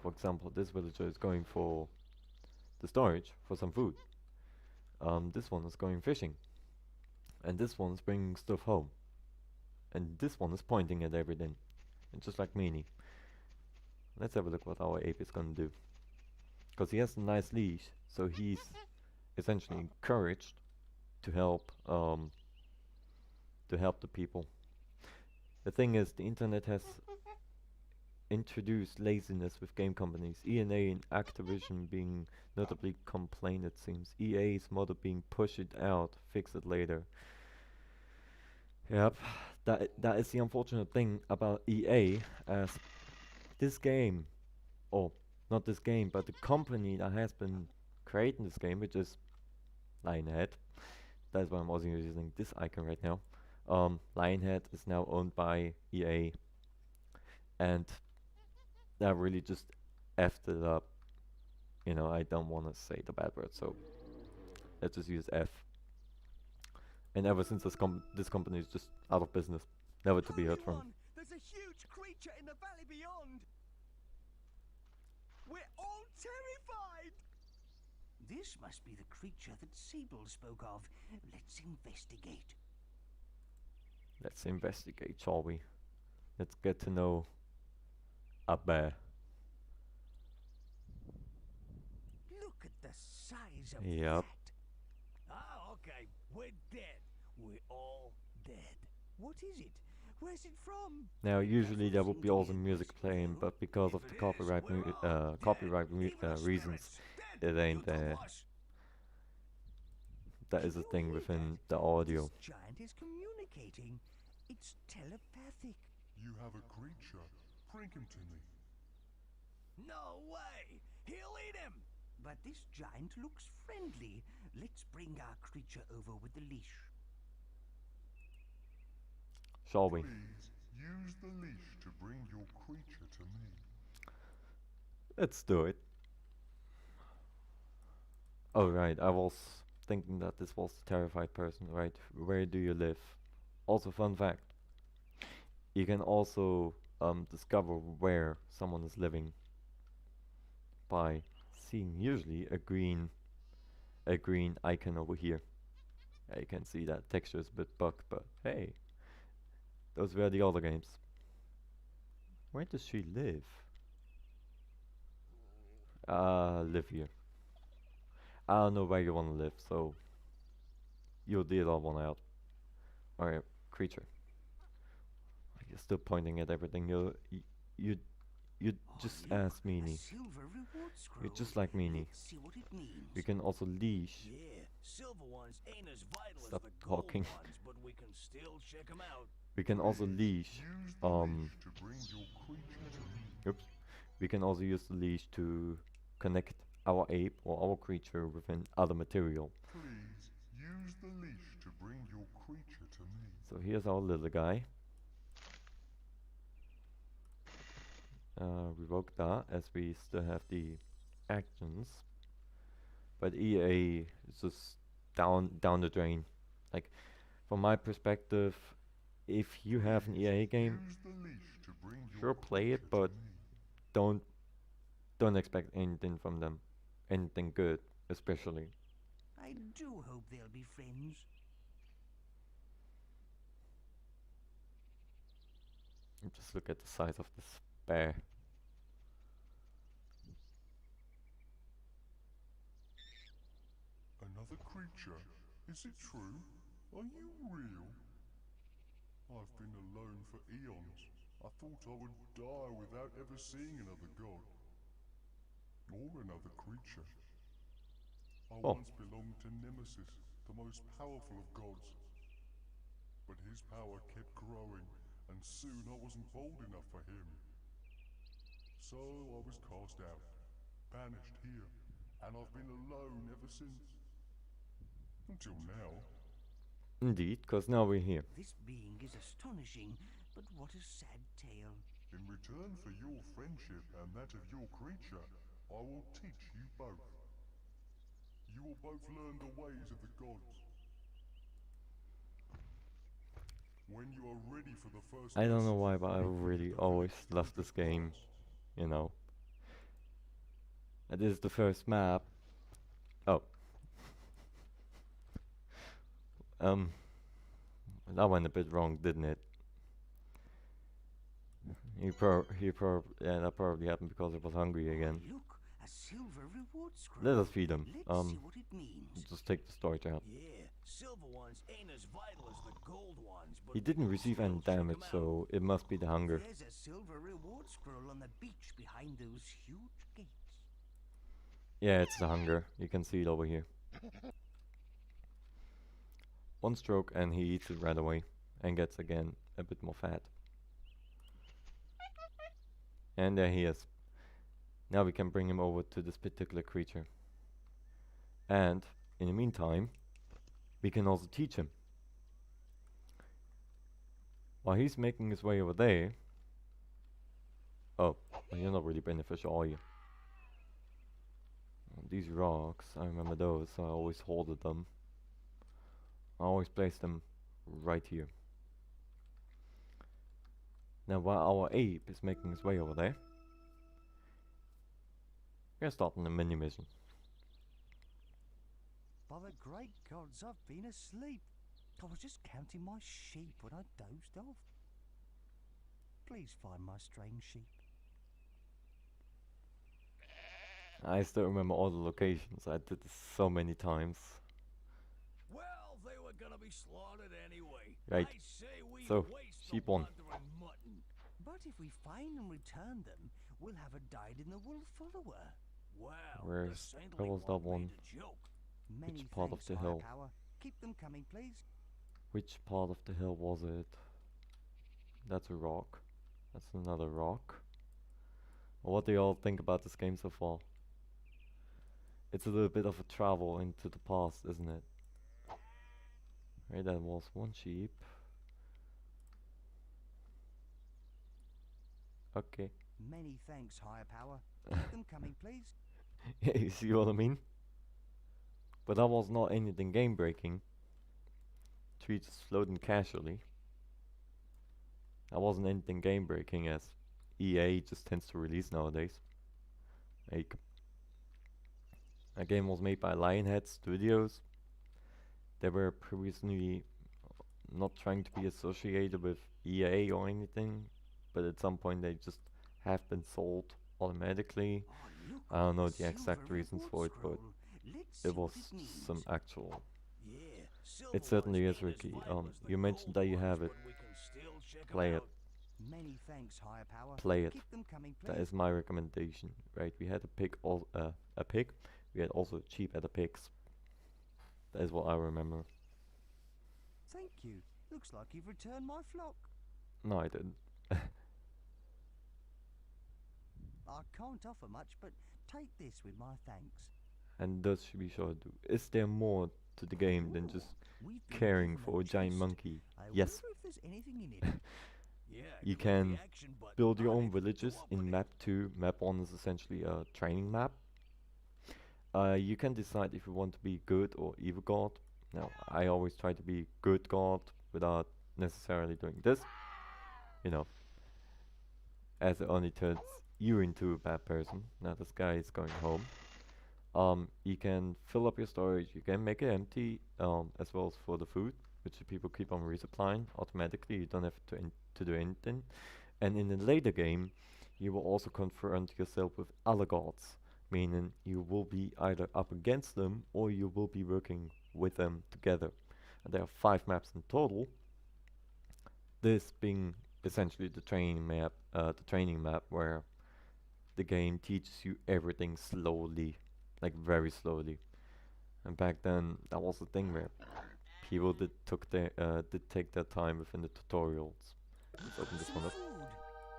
For example, this villager is going for the storage for some food. This one is going fishing. And this one's bringing stuff home. And this one is pointing at everything. And just like Meanie. Let's have a look what our ape is gonna do. because he has a nice leash, so he's essentially encouraged to help the people. The thing is, the internet has introduced laziness with game companies. ENA and Activision being notably complained, it seems. EA's motto being push it out, fix it later. Yep, that is the unfortunate thing about EA, as this game, or not this game, but the company that has been creating this game, which is Lionhead. That's why I'm also using this icon right now. Lionhead is now owned by EA, and that really just effed it up. You know, I don't want to say the bad word, so let's just use F. And ever since this company is just out of business, never to be heard from. There's a huge creature in the valley beyond. We're all terrified. This must be the creature that Sable spoke of. Let's investigate. Let's investigate, shall we? Let's get to know a bear. Look at the size of Yep. that. Ah, okay. We're dead. We're all dead. What is it? Where's it from? Now, usually there would be also music playing, but because of the reasons, it ain't there. That is a thing within the audio. This giant is communicating. It's telepathic. You have a creature. Bring him to me. No way! He'll eat him! But this giant looks friendly. Let's bring our creature over with the leash. Shall we? Please use the leash to bring your creature to me. Let's do it. Oh right, I was thinking that this was the terrified person, right? Where do you live? Also, fun fact. You can also discover where someone is living by seeing usually a green icon over here. You can see that texture is a bit bugged, but hey, those were the other games. Where does she live? Live here. I don't know where you want to live, so you'll deal that one out. Alright, creature. You're still pointing at everything. You just ask Meanie. You're just like Meanie. See what it means. We can also leash. Yeah, silver ones ain't as vital Stop as the gold talking. ones, but we can still check them out. We can also leash. Use the leash to bring your creature to me. Oops. We can also use the leash to connect our ape or our creature within other material. Please use the leash to bring your creature to me. So here's our little guy. Revoke that, as we still have the actions. But EA is just down the drain. Like, from my perspective, if you have an EA game, Use the leash to bring your sure play it, creature but to me. don't expect anything from them. Anything good, especially. I do hope they'll be friends. Just look at the size of this bear. Another creature? Is it true? Are you real? I've been alone for eons. I thought I would die without ever seeing another god. Or another creature. I Oh. once belonged to Nemesis, the most powerful of gods. But his power kept growing, and soon I wasn't bold enough for him. So I was cast out, banished here, and I've been alone ever since. Until now. Indeed, because now we're here. This being is astonishing, but what a sad tale. In return for your friendship and that of your creature, I will teach you both. You will both learn the ways of the gods. When you are ready for the first I don't know lesson, why, but I you will really develop always your loved this game. class. You know. And this is the first map. Oh. That went a bit wrong, didn't it? Yeah, that probably happened because I was hungry again. Look, A silver reward scroll. Let us feed him. Let's see what it means. Just take the storage out. Yeah, silver ones ain't as vital as the gold ones, but He didn't receive any still check 'em damage, out. so it must be the hunger. There's a silver reward scroll on the beach behind those huge gates. Yeah, it's the hunger. You can see it over here. One stroke and he eats it right away and gets again a bit more fat. And there he is. Now we can bring him over to this particular creature. And in the meantime, we can also teach him. While he's making his way over there. Oh, well, you're not really beneficial, are you? These rocks, I remember those, so I always hoarded them. I always place them right here. Now while our ape is making his way over there, we're starting a mini mission. By the great gods, I've been asleep. I was just counting my sheep when I dozed off. Please find my strange sheep. I still remember all the locations. I did this so many times. Well, they were gonna be slaughtered anyway. Right. I say we So, waste sheep the one. wandering mutton. But if we find and return them, we'll have a dyed-in-the-wool follower. Wow, Where was that one? Joke. Many part of thanks, the Higher hill? Power. Keep them coming, please. Which part of the hill was it? That's a rock. That's another rock. Well, what do you all think about this game so far? It's a little bit of a travel into the past, isn't it? Right, that was one sheep. Okay. Many thanks, Higher Power. Keep them coming, please. You see what I mean? But that was not anything game breaking. Tree just floating casually. That wasn't anything game breaking as EA just tends to release nowadays. Like, that game was made by Lionhead Studios. They were previously not trying to be associated with EA or anything, but at some point they just have been sold automatically. Oh, look, I don't know a the exact silver reasons reward for it, but scroll. Let's see it was what means. some actual. Yeah, It certainly is, silver ones ain't Ricky. as vital as the You mentioned gold that you ones, have it. but we can still check 'em Play it. out. Many thanks, Higher Power. Play it. Keep them coming, please. That is my recommendation, right? We had a pig, a pig. We had also sheep at the pigs. That is what I remember. Thank you. Looks like you've returned my flock. No, I didn't. I can't offer much, but take this with my thanks. And thus should be sure to do. Is there more to the game than just We've been caring given for a giant chest. monkey? I Yes. wonder if there's anything in it. Yeah, You click can the action button build your on own it to villages in open it. map 2. Map 1 is essentially a training map. You can decide if you want to be good or evil god. Now, I always try to be good god without necessarily doing this. You know, as it only turns you into a bad person. Now this guy is going home. You can fill up your storage, you can make it empty, as well as for the food, which the people keep on resupplying automatically. You don't have to do anything. And in the later game, you will also confront yourself with other gods, meaning you will be either up against them or you will be working with them together. And there are 5 maps in total. This being essentially the training map where the game teaches you everything slowly, like very slowly. And back then, that was the thing where people did take their time within the tutorials. Let's open this Some one up. food.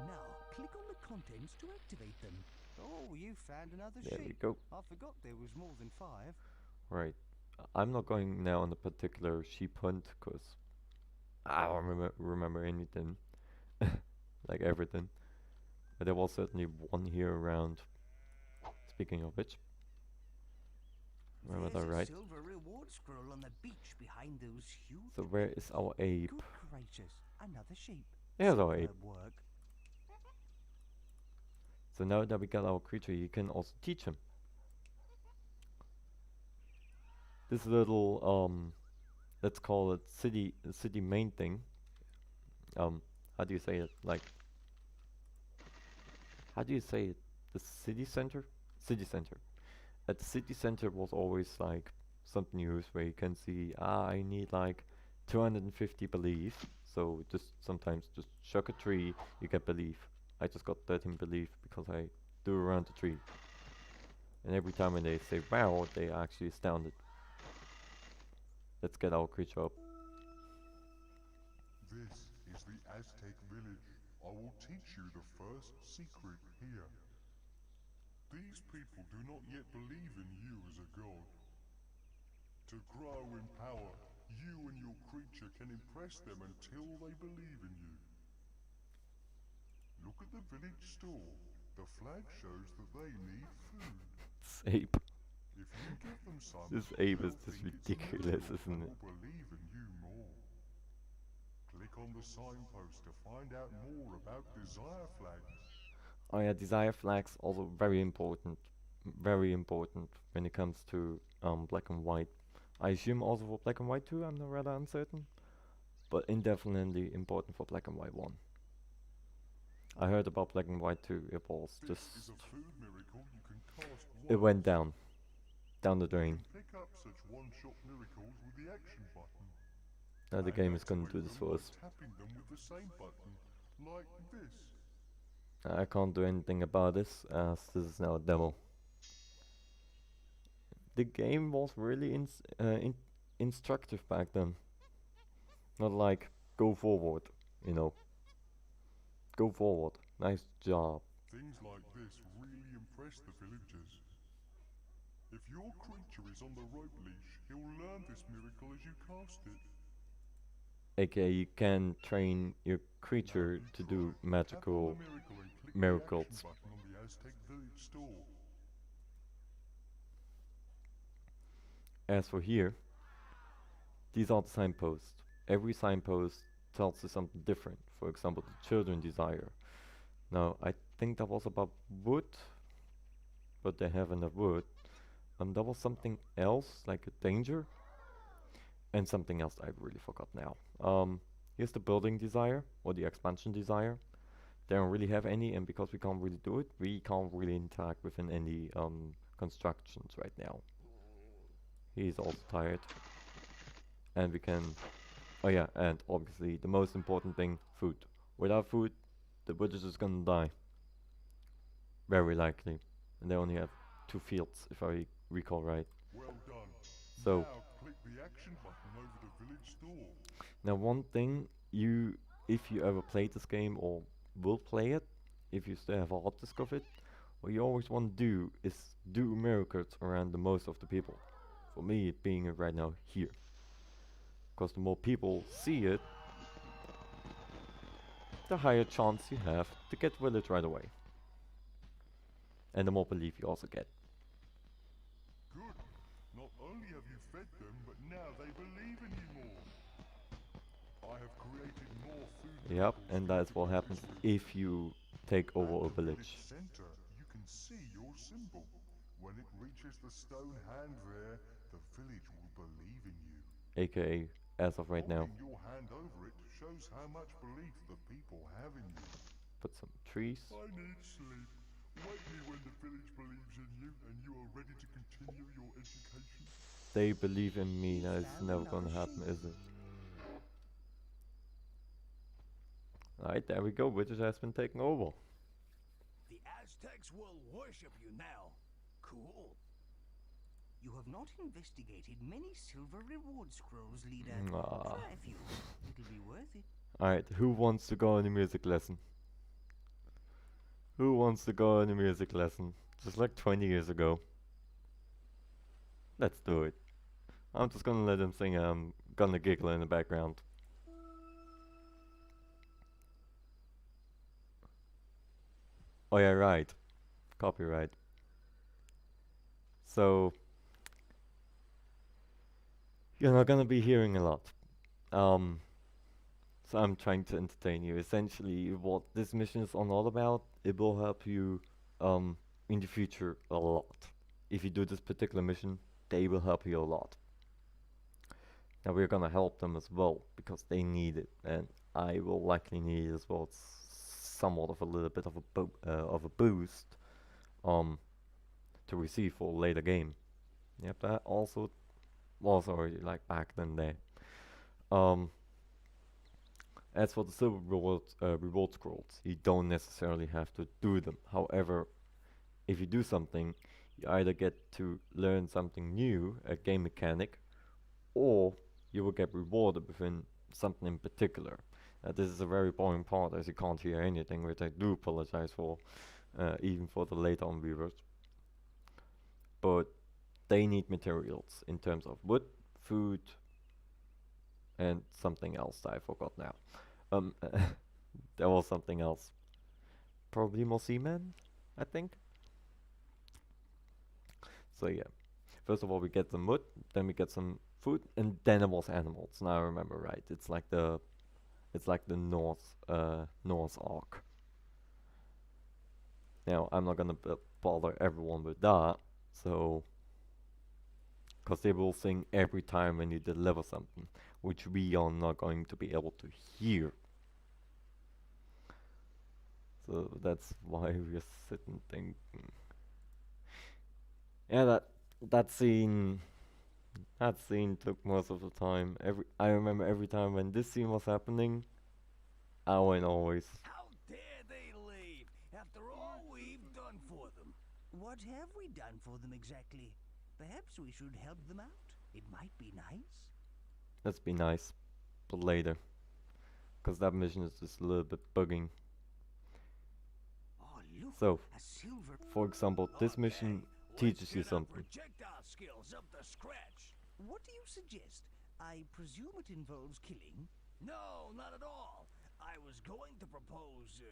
Now, click on the contents to activate them. Oh, you found another There we sheep. go. I forgot there was more than 5. Right. I'm not going now on a particular sheep hunt because I don't remember anything, like everything. But there was certainly one here around. Speaking of which, remember There's that a right? silver reward scroll on the beach behind those huge. So where is our ape? Good gracious, another sheep. There's our ape. Superb work. So now that we got our creature, you can also teach him. This little let's call it city main thing. How do you say it? Like, how do you say it? The city center? city center. At the city center was always like some news where you can see, I need like 250 belief. So just sometimes just chuck a tree, you get belief. I just got 13 belief because I threw around the tree. And every time when they say wow, they are actually astounded. Let's get our creature up. This is the Aztec village. I will teach you the first secret here. These people do not yet believe in you as a god. To grow in power, you and your creature can impress them until they believe in you. Look at the village store. The flag shows that they need food. This ape. If you give them some, This ape is they'll just think it's a ridiculous, miracle isn't and it? will believe in you more. Click on the signpost to find out more about desire flags. Oh yeah, desire flags also very important. Very important when it comes to black and white. I assume also for black and white too, I'm not rather uncertain. But indefinitely important for black and white 1. I heard about black and white 2, it was This just... is a food miracle you can cast once. It went down. Down the You drain. can pick up such one-shot miracles with the action button. Now the And game is gonna activate do this them for by us. tapping them with the same button, like this. I can't do anything about this as this is now a demo. The game was really instructive back then. Not like, go forward, you know. Go forward. Nice job. Things like this really impress the villagers. If your creature is on the rope leash, he'll learn this miracle as you cast it. AKA you can train your creature to do Tap on magical the miracle and click miracles. the action button on the Aztec village store. As for here, these are the signposts. Every signpost tells you something different. For example, the children desire. Now, I think that was about wood, but they have enough wood. There was something else, like a danger, and something else I really forgot now. Here's the building desire, or the expansion desire. They don't really have any, and because we can't really do it, we can't really interact within any constructions right now. He's also tired. And we can... Oh yeah, and obviously the most important thing, food. Without food, the village is gonna die. Very likely. And they only have 2 fields, if I recall right. Well done. So, Now click the action button over the village store. now one thing, if you ever played this game or will play it, if you still have a hard disk of it, what you always want to do is do miracles around the most of the people. For me, it being right now here. Because the more people see it, the higher chance you have to get village right away. And the more belief you also get. Good. Not only have you fed them, but now they believe in you more. I have created more food. Yep, miracles and for that's you to what use happens with. if you take over a At the village. center, you can see your symbol. When it reaches the stone hand there, the village will believe in you. AKA, as of right now. Holding your hand over it shows how much belief the people have in you. Put some trees. I need sleep. Wake me when the village believes in you and you are ready to continue your education. They believe in me, that is never gonna happen, is it? Alright, there we go, village has been taken over. The Aztecs will worship you now. Cool. You have not investigated many silver reward scrolls, leader. Ah. Try a few. It'll be worth it. Alright, who wants to go on a music lesson? Who wants to go on a music lesson? Just like 20 years ago. Let's do it. I'm just gonna let him sing, I'm gonna giggle in the background. Oh yeah, right. Copyright. So, you're not gonna be hearing a lot. So I'm trying to entertain you. Essentially, what this mission is all about, it will help you in the future a lot. If you do this particular mission, they will help you a lot. Now we're gonna help them as well, because they need it, and I will likely need it as well. It's somewhat of a little bit of a boost to receive for a later game. Yep, that also was already like back then there. Um, as for the silver reward scrolls, you don't necessarily have to do them. However, if you do something, you either get to learn something new, a game mechanic, or you will get rewarded within something in particular. This is a very boring part as you can't hear anything, which I do apologize for, even for the later on viewers. But they need materials in terms of wood, food, and something else that I forgot now. Um, there was something else. Probably more seamen, I think. So yeah, first of all we get some wood, then we get some food, and then it was animals. Now I remember right. It's like the North Ark. Now I'm not gonna bother everyone with that, so because they will sing every time when you deliver something, which we are not going to be able to hear. So that's why we're sitting thinking. Yeah, that scene that scene took most of the time. I remember every time when this scene was happening, I went always. How dare they leave after all we've done for them? What have we done for them exactly? Perhaps we should help them out. It might be nice. Let's be nice, but later, because that mission is just a little bit bugging. Oh, look, So, a silver. for example, this mission teaches you Let's get our something. projectile skills up to scratch. What do you suggest? I presume it involves killing. No, not at all. I was going to propose,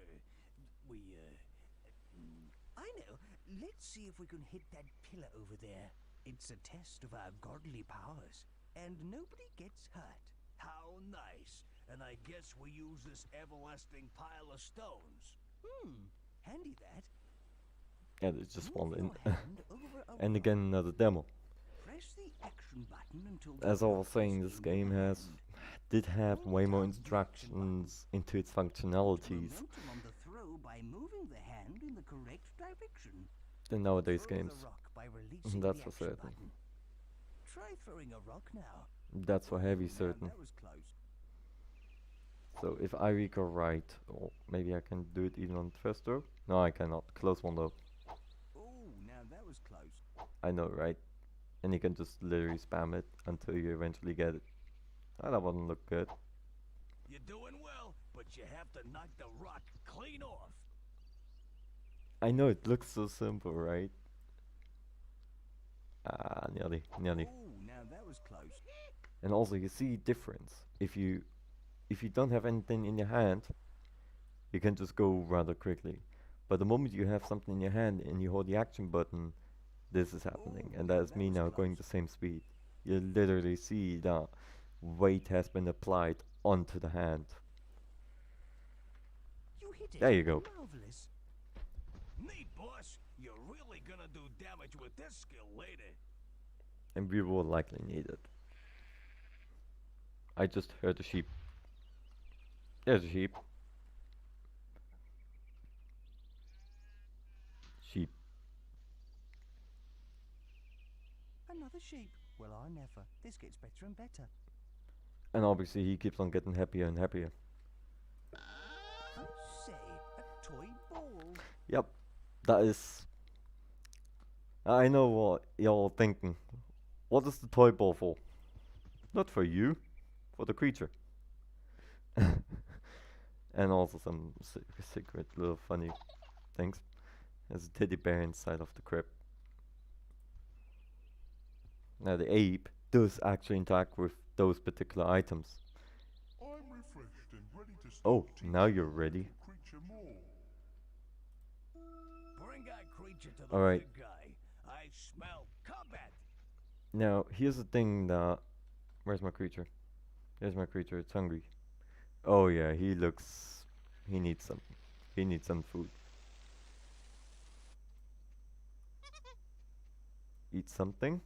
I know. Let's see if we can hit that pillar over there. It's a test of our godly powers, and nobody gets hurt. How nice. And I guess we use this everlasting pile of stones. Handy that. Yeah, there's just Move one in. your hand over a And rock. again, another demo. Press the action button until the As I rock was saying, is this in game your has hand. did have Hold way more down the action instructions into its Put functionalities momentum on the throw by moving the hand in the correct direction. than nowadays Throw games. the rock by releasing That's the for action certain. button. Try throwing a rock now. That's for heavy Now certain. that was close. So if I recall right, or maybe I can do it even on the first throw? No, I cannot. Close one though. Oh, now that was close. I know, right? And you can just literally spam it until you eventually get it. Oh, that wouldn't look good. You're doing well, but you have to knock the rock clean off. I know it looks so simple, right? Ah, nearly. Oh, now that was close. And also you see difference. If you don't have anything in your hand, you can just go rather quickly. But the moment you have something in your hand and you hold the action button, this is happening, Ooh, and that is that me was now going close. the same speed. You literally see the weight has been applied onto the hand. You hit it. There you go. Marvelous. Neat, boss. You're really gonna do damage with this skill later. And we will likely need it. I just heard a sheep. There's a sheep. Sheep. Another sheep. Well, I never. This gets better and better. And obviously he keeps on getting happier and happier. I say, a toy ball. Yep, that is... I know what you're thinking. What is the toy ball for? Not for you, for the creature. And also some secret little funny things. There's a teddy bear inside of the crib. Now the ape does actually interact with those particular items. I'm refreshed and ready to start Oh, teaching now you're the ready. little creature more. Bring that creature to the Alright. big guy. I smell combat. Now here's the thing that... Where's my creature? There's my creature, it's hungry. Oh yeah, he looks... He needs some. He needs some food. Eat something.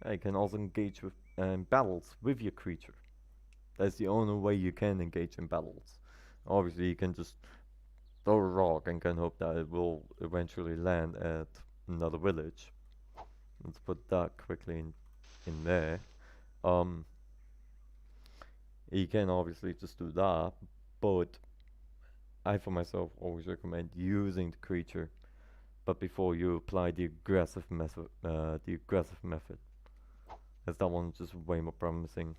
You can also engage with battles with your creature. That's the only way you can engage in battles. Obviously, you can just throw a rock and can hope that it will eventually land at another village. Let's put that quickly in there. Um, you can obviously just do that, but I for myself always recommend using the creature, but before you apply the aggressive method, as that one's just way more promising,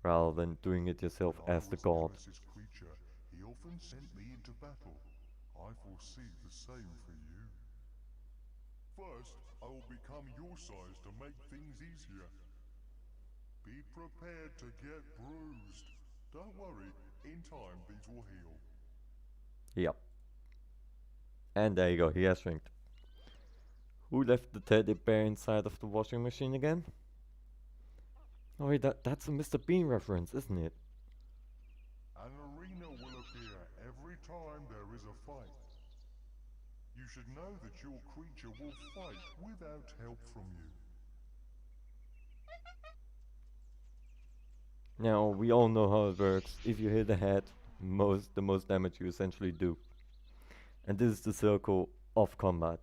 rather than doing it yourself When I as the was god. Nemesis creature, he often sent me into battle. I foresee the same for you. First, I will become your size to make things easier. Be prepared to get bruised. Don't worry, in time these will heal. Yep. And there you go, he has shrinked. Who left the teddy bear inside of the washing machine again? Oh wait, that's a Mr. Bean reference, isn't it? An arena will appear every time there is a fight. You should know that your creature will fight without help from you. Now, we all know how it works. If you hit the head, the most damage you essentially do. And this is the circle of combat.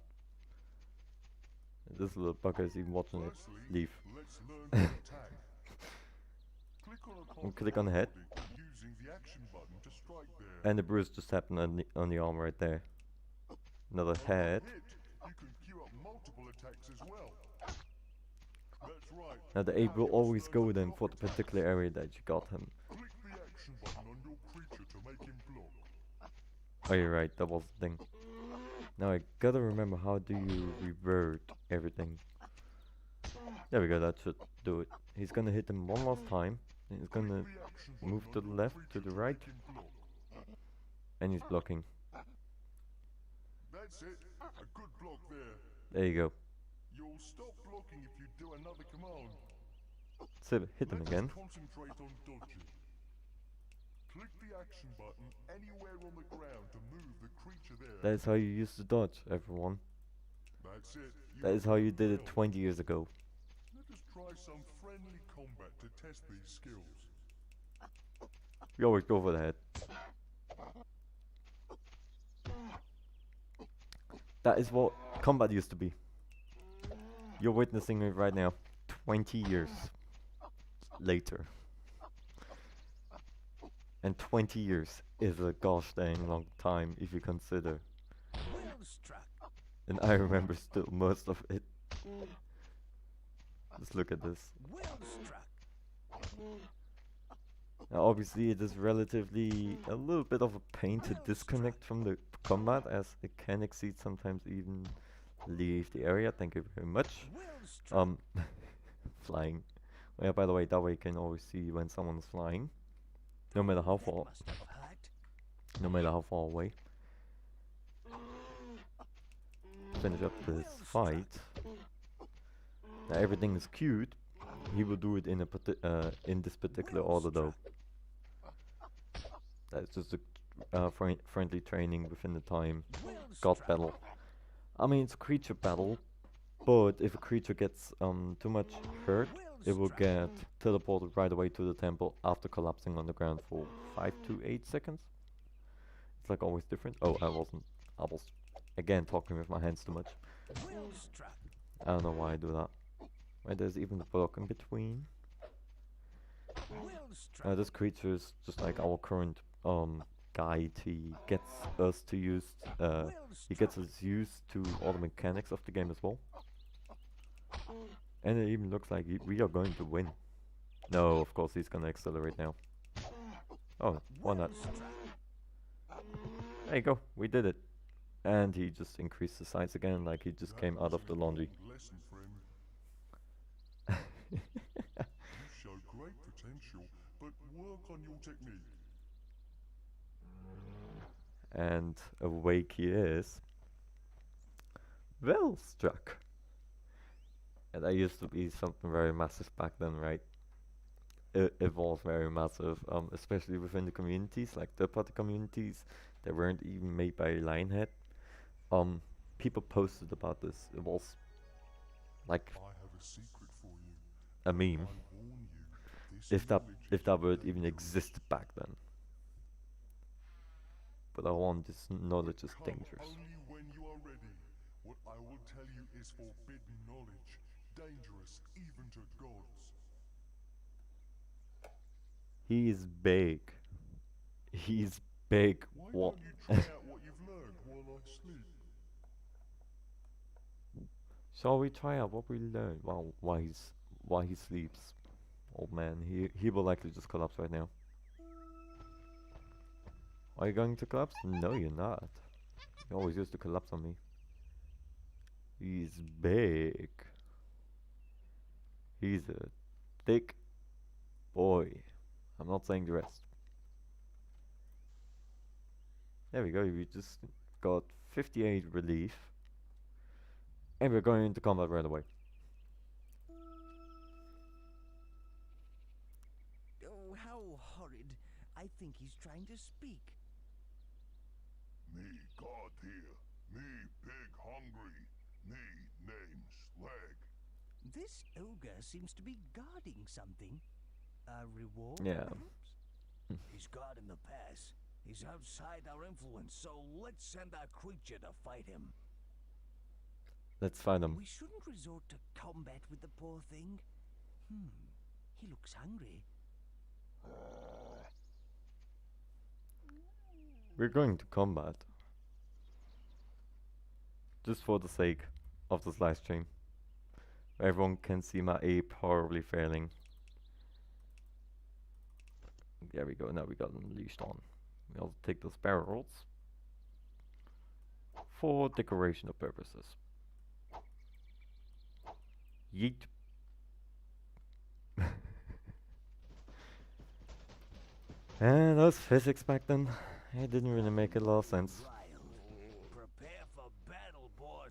This little bugger is even watching it. Firstly, Leave. let's learn to attack. Click on the head. Using the action button to strike there. And the bruise just happened on the arm right there. Another head. Hit, you can queue up multiple attacks as well. That's right. Now the aim will always go then for the particular area that you got him. Click the action button on your creature to make him block. Oh, you're right, that was the thing. Now I gotta remember, how do you revert everything? There we go, that should do it. He's gonna hit him one last time. And he's gonna move to the left, to the right. And he's blocking. That's it. A good block there. There you go. You'll stop blocking if you do another command. So hit him Let us again. concentrate on dodging. Click the action button anywhere on the ground to move the creature there. That is how you use the dodge, everyone. That's it. That is how you did it 20 years ago. Let us try some friendly combat to test these skills. We always go for the head. That is what combat used to be. You're witnessing it right now. 20 years later. And 20 years is a gosh dang long time if you consider. Well struck. And I remember still most of it. Just look at this. Well struck. Now obviously it is relatively a little bit of a pain to disconnect from the combat, as it can exceed sometimes even leave the area. Thank you very much. Well struck. Flying. Oh yeah, by the way, that way you can always see when someone's flying. No matter how far. Must have hurt. No matter how far away. Finish up this fight. Now everything is queued. He will do it in in this particular order though. That's just a friendly training within the time. God battle. I mean, it's a creature battle, but if a creature gets too much hurt, it will get teleported right away to the temple after collapsing on the ground for 5 to 8 seconds. It's like always different. Oh, I was again talking with my hands too much. Well struck. I don't know why I do that. Right, there's even the block in between. Well struck. This creature is just like our current guide. He gets us to use he gets us used to all the mechanics of the game as well. And it even looks like we are going to win. No, of course he's gonna accelerate now. Oh, why not? There you go, we did it. And he just increased the size again, like he just came out of the laundry. Lesson, friend. You show great potential, but work on your technique. And awake he is. Well struck. And that used to be something very massive back then, right? It was very massive, especially within the communities, like third-party communities that weren't even made by Lionhead. People posted about this. It was like I have a secret for you. a I meme, warn you, this if village is that word very even dangerous. existed back then. but I want this knowledge is Come dangerous. only when you are ready. What I will tell you is forbidden knowledge, dangerous even to gods. He is big. He's big. Why What? don't you try out what you've learned while I sleep? Shall we try out what we learned while he sleeps? Oh man, he will likely just collapse right now. Are you going to collapse? No, you're not. You always used to collapse on me. He's big. He's a thick boy. I'm not saying the rest. There we go. We just got 58 relief. And we're going into combat right away. Oh, how horrid. I think he's trying to speak. Me God here. Me big hungry. Me name Slag. This ogre seems to be guarding something. A reward, Yeah. perhaps? He's guarding the pass. He's outside our influence, so let's send our creature to fight him. Let's find him. We shouldn't resort to combat with the poor thing. He looks hungry. We're going to combat. Just for the sake of this live stream. Everyone can see my ape horribly failing. There we go, now we got unleashed on. We'll take those barrels for decorational purposes. Yeet. And those physics back then, it didn't really make a lot of sense. Wild. Prepare for battle, boss.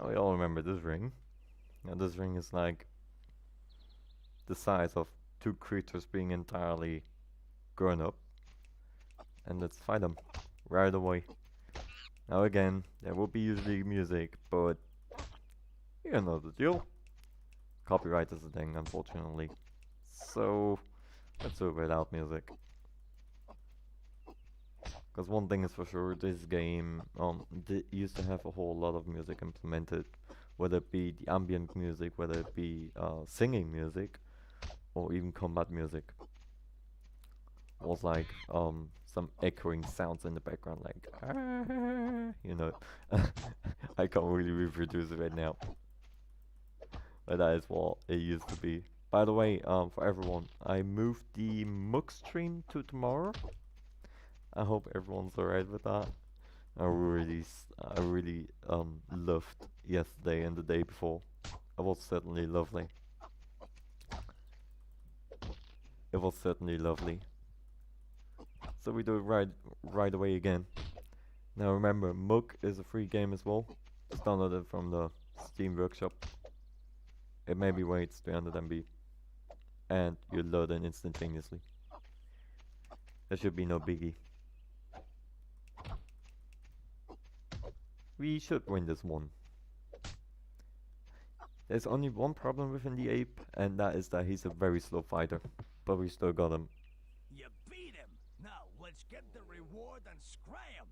We all remember this ring. Now this ring is like the size of two creatures being entirely grown up. And let's fight them right away. Now again, there will be usually music, but you know the deal. Copyright is a thing, unfortunately. So let's do it without music. Because one thing is for sure, this game used to have a whole lot of music implemented, whether it be the ambient music, whether it be singing music, or even combat music. It was like some echoing sounds in the background, like you know. I can't really reproduce it right now, but that is what it used to be. By the way, for everyone, I moved the MOOC stream to tomorrow. I hope everyone's alright with that. I really loved yesterday and the day before. It was certainly lovely. It was certainly lovely. So we do it right away again. Now remember, MOOC is a free game as well. Just download it from the Steam Workshop. It maybe waits 300 MB. And you load it instantaneously. There should be no biggie. We should win this one. There's only one problem within the ape, and that is that he's a very slow fighter. But we still got him. You beat him. Now let's get the reward and scram.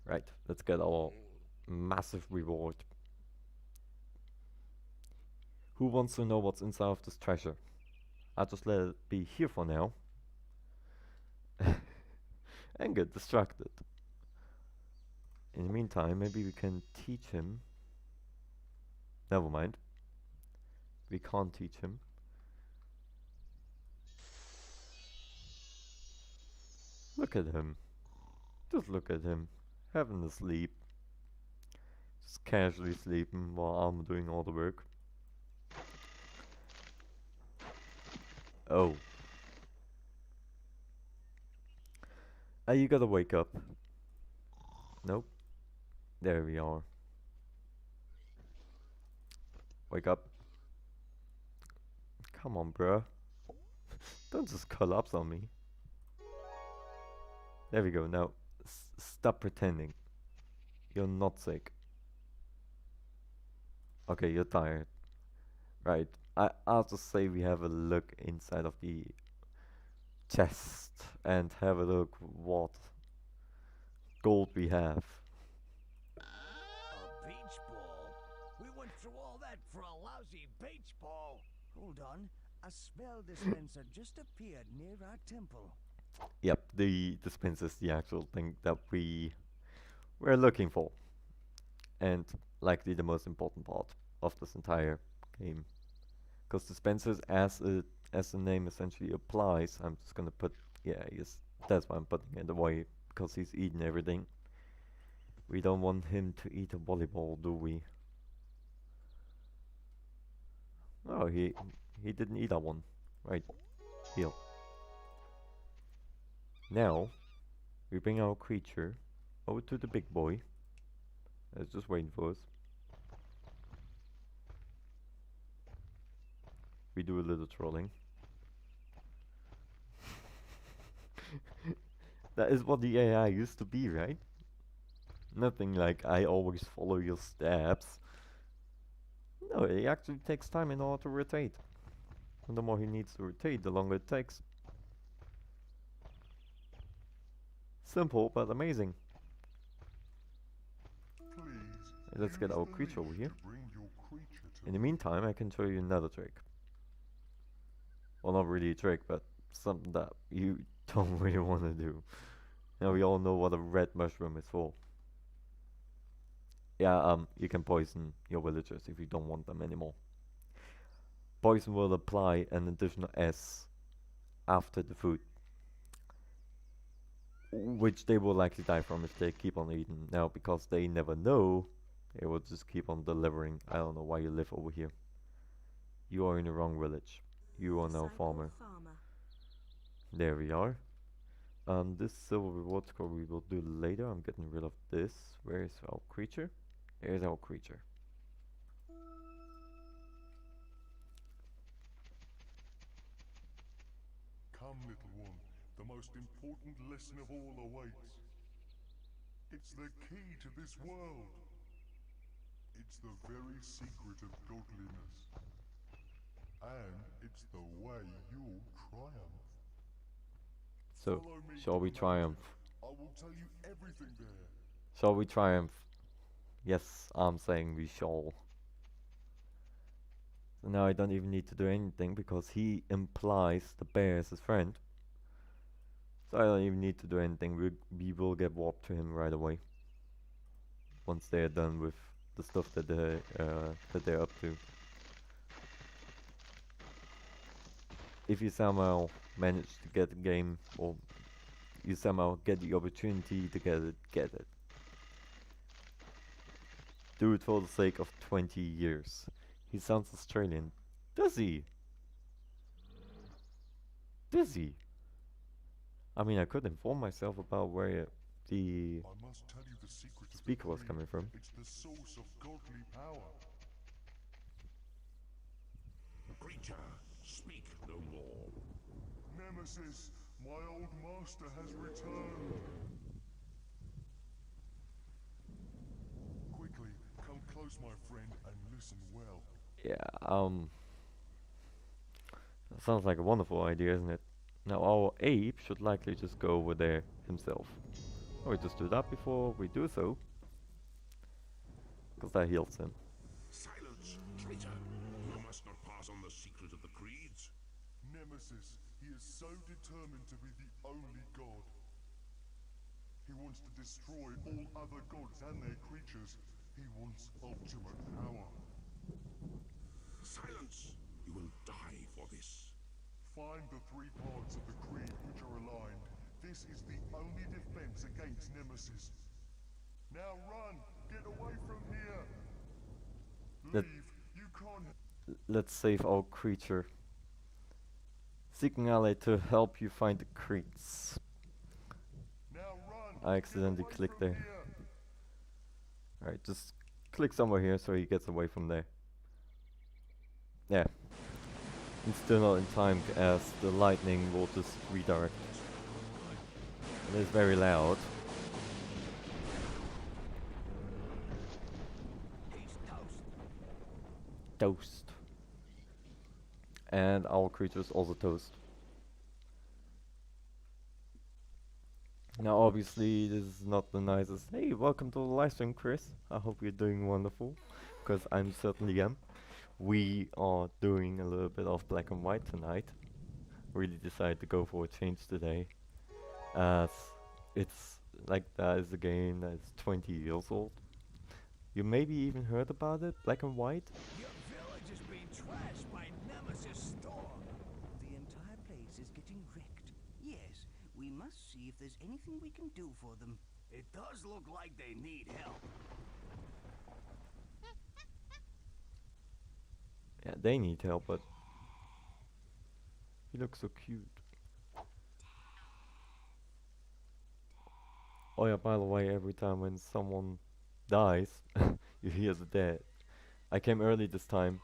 Right, let's get our massive reward. Who wants to know what's inside of this treasure? I'll just let it be here for now. And get distracted. In the meantime, maybe we can teach him. Never mind. We can't teach him. Look at him. Just look at him. Having a sleep. Just casually sleeping while I'm doing all the work. Oh. You gotta wake up. Nope. There we are. Wake up. Come on, bruh. Don't just collapse on me. There we go. Now, stop pretending. You're not sick. Okay, you're tired. Right. I'll just say we have a look inside of the chest and have a look what gold we have. A beach ball? We went through all that for a lousy beach ball. Hold on. A spell dispenser just appeared near our temple. Yep, the dispenser is the actual thing that we were looking for. And likely the most important part of this entire game. Because dispensers, as the name essentially applies, I'm just gonna put, yeah, yes, that's why I'm putting it away, because he's eating everything. We don't want him to eat a volleyball, do we? Oh, he didn't eat that one. Right, heal. Now, we bring our creature over to the big boy. It's just waiting for us. We do a little trolling. That is what the AI used to be, right? Nothing like I always follow your steps. No, it actually takes time in order to rotate. And the more he needs to rotate, the longer it takes. Simple, but amazing. Please, Let's get use our the creature over leash here. to bring your creature to In the me. meantime, I can show you another trick. Well, not really a trick, but something that you don't really want to do. Now we all know what a red mushroom is for. Yeah, you can poison your villagers if you don't want them anymore. Poison will apply an additional S after the food, which they will likely die from if they keep on eating. Now, because they never know, they will just keep on delivering. I don't know why you live over here. You are in the wrong village. You are now Disciple farmer. There we are. This silver reward score we will do later. I'm getting rid of this. Where is our creature? Here's our creature. Come, little one, the most important lesson of all awaits. It's the key to this world. It's the very secret of godliness. And it's the way you'll triumph. So, Follow me shall to we the triumph? mountain. I will tell you everything there. Shall we triumph? Yes, I'm saying we shall. So now I don't even need to do anything because he implies the bear is his friend. So I don't even need to do anything. We will get warped to him right away. Once they're done with the stuff that they're up to. If you somehow manage to get the game, or you somehow get the opportunity to get it. Do it for the sake of 20 years. He sounds Australian. Does he? Does he? I mean, I could inform myself about where the I must tell you the secret of the speaker was creed. coming from. It's the source of godly power. Creature, speak no more. Nemesis, my old master has returned. Quickly, come close, my friend, and listen well. Yeah, that sounds like a wonderful idea, isn't it? Now our ape should likely just go over there himself. Or we just do that before we do so. Because that heals him. Silence, traitor. You must not pass on the secret of the creeds. Nemesis, he is so determined to be the only god. He wants to destroy all other gods and their creatures. He wants ultimate power. Silence! You will die for this. Find the three parts of the creed which are aligned. This is the only defense against Nemesis. Now run! Get away from here! Let- Leave! You can't... Let's save our creature. Seek an ally to help you find the creeds. Now run! I accidentally Get away clicked from there. here. Alright, just click somewhere here so he gets away from there. Yeah. It's still not in time as the lightning will just redirect. It is very loud. He's toast. toast. And our creatures also toast. Now obviously this is not the nicest. Hey, welcome to the live stream, Chris. I hope you're doing wonderful, because I'm certainly am. We are doing a little bit of black and white tonight. Really decided to go for a change today, as it's like that is a game that's 20 years old. You maybe even heard about it, black and white? Your village is being trashed by Nemesis Storm. The entire place is getting wrecked. Yes, we must see if there's anything we can do for them. It does look like they need help. Yeah, they need help, but he looks so cute. Oh yeah, by the way, every time when someone dies, you hear the dead. I came early this time.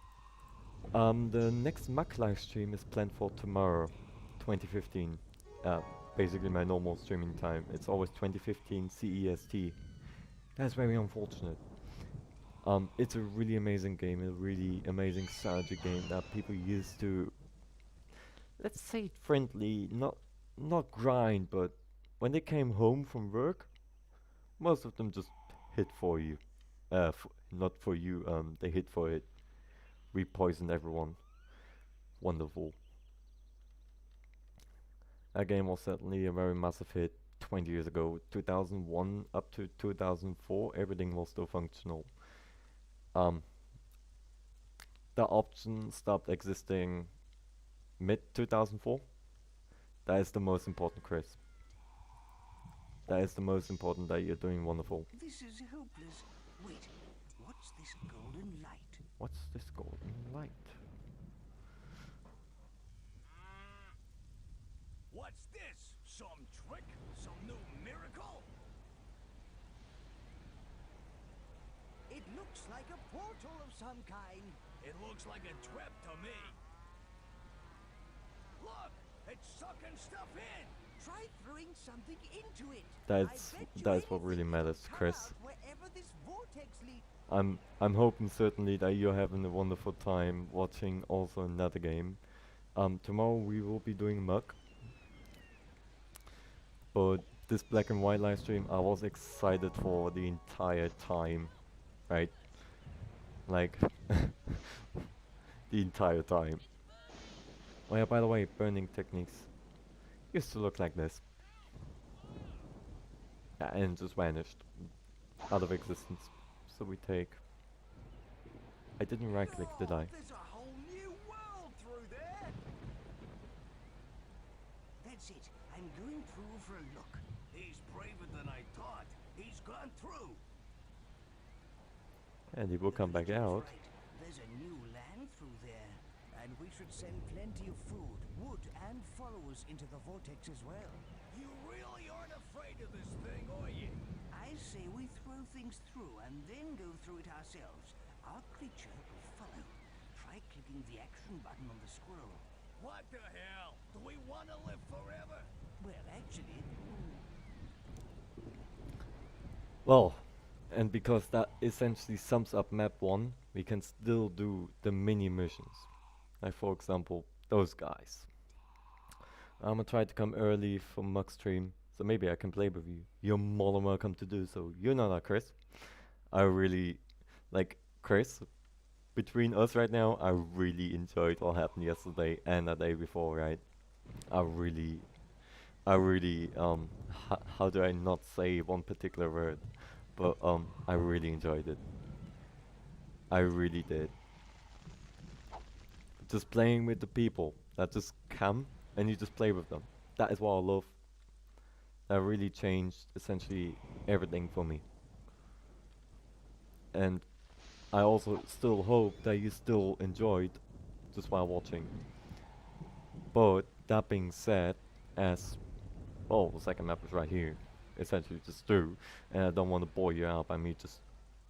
The next Mac live stream is planned for tomorrow, 2015. Basically my normal streaming time. It's always 2015 CEST. That's very unfortunate. It's a really amazing game, a really amazing strategy game that people used to, let's say it friendly, not grind, but when they came home from work, most of them just hit for you. Not for you, they hit for it. We poisoned everyone. Wonderful. That game was certainly a very massive hit 20 years ago. 2001 up to 2004, everything was still functional. Um, the option stopped existing mid 2004. That is the most important, Chris. That is the most important, that you're doing wonderful. This is hopeless. Wait, what's this golden light? What's this golden light? What's this? Some trick? Some new miracle? It looks like a portal of some kind. It looks like a trap to me. Look, it's sucking stuff in. Try throwing something into it. That's what really matters, Chris. Wherever this vortex leads. I'm hoping certainly that you're having a wonderful time watching also another game. Tomorrow we will be doing Muck. But this black and white live stream I was excited for the entire time. Right? Like the entire time. Oh yeah, by the way, burning techniques used to look like this. Yeah, and just vanished out of existence. So we take. I didn't right click, did I? There's a whole new world through there. That's it. I'm going through for a look. He's braver than I thought. He's gone through. And he will come back That's out. right. There's a new land through there. And we should send plenty of food, wood, and followers into the vortex as well. You really aren't afraid of this thing, are you? I say we throw things through and then go through it ourselves. Our creature will follow. Try clicking the action button on the scroll. What the hell? Do we want to live forever? Well, actually, Well, and because that essentially sums up map 1, we can still do the mini missions. Like for example, those guys. I'm gonna try to come early for Mug stream, so maybe I can play with you. You're more than welcome to do so. You know that, Chris. I really, like, Chris, between us right now, I really enjoyed what happened yesterday and the day before, right? I really, how do I not say one particular word? But, I really enjoyed it. I really did. Just playing with the people that just come and you just play with them. That is what I love. That really changed essentially everything for me. And I also still hope that you still enjoyed just while watching. But that being said, as well, the second map is right here, essentially just through, and I don't want to bore you out by me just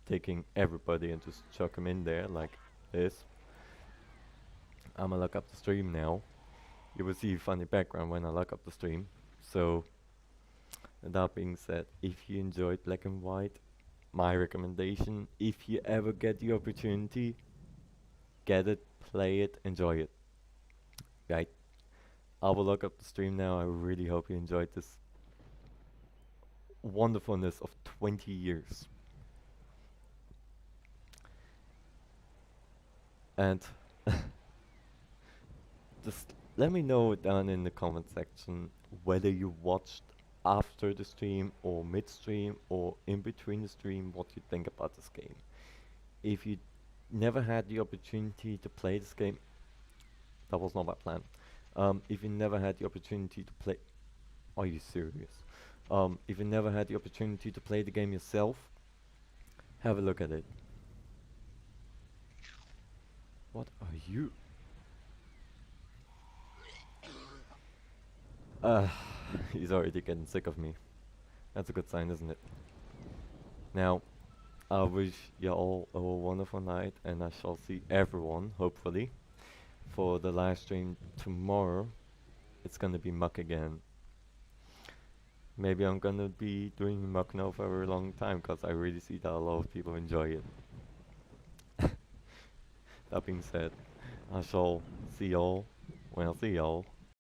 taking everybody and just chuck them in there like this. I'm gonna look up the stream now. You will see a funny background when I look up the stream. So, that being said, if you enjoyed Black and White, my recommendation, if you ever get the opportunity, get it, play it, enjoy it. Right? I will look up the stream now. I really hope you enjoyed this wonderfulness of 20 years. And just let me know down in the comment section whether you watched after the stream or mid-stream or in between the stream what you think about this game. If you never had the opportunity to play this game, that was not my plan. If you never had the opportunity to play, are you serious? If you never had the opportunity to play the game yourself, have a look at it. What are you? He's already getting sick of me. That's a good sign, isn't it? Now, I wish you all a wonderful night, and I shall see everyone, hopefully, for the live stream tomorrow. It's gonna be Muck again. Maybe I'm gonna be doing Muck now for a very long time, because I really see that a lot of people enjoy it. That being said, I shall see y'all when I see y'all.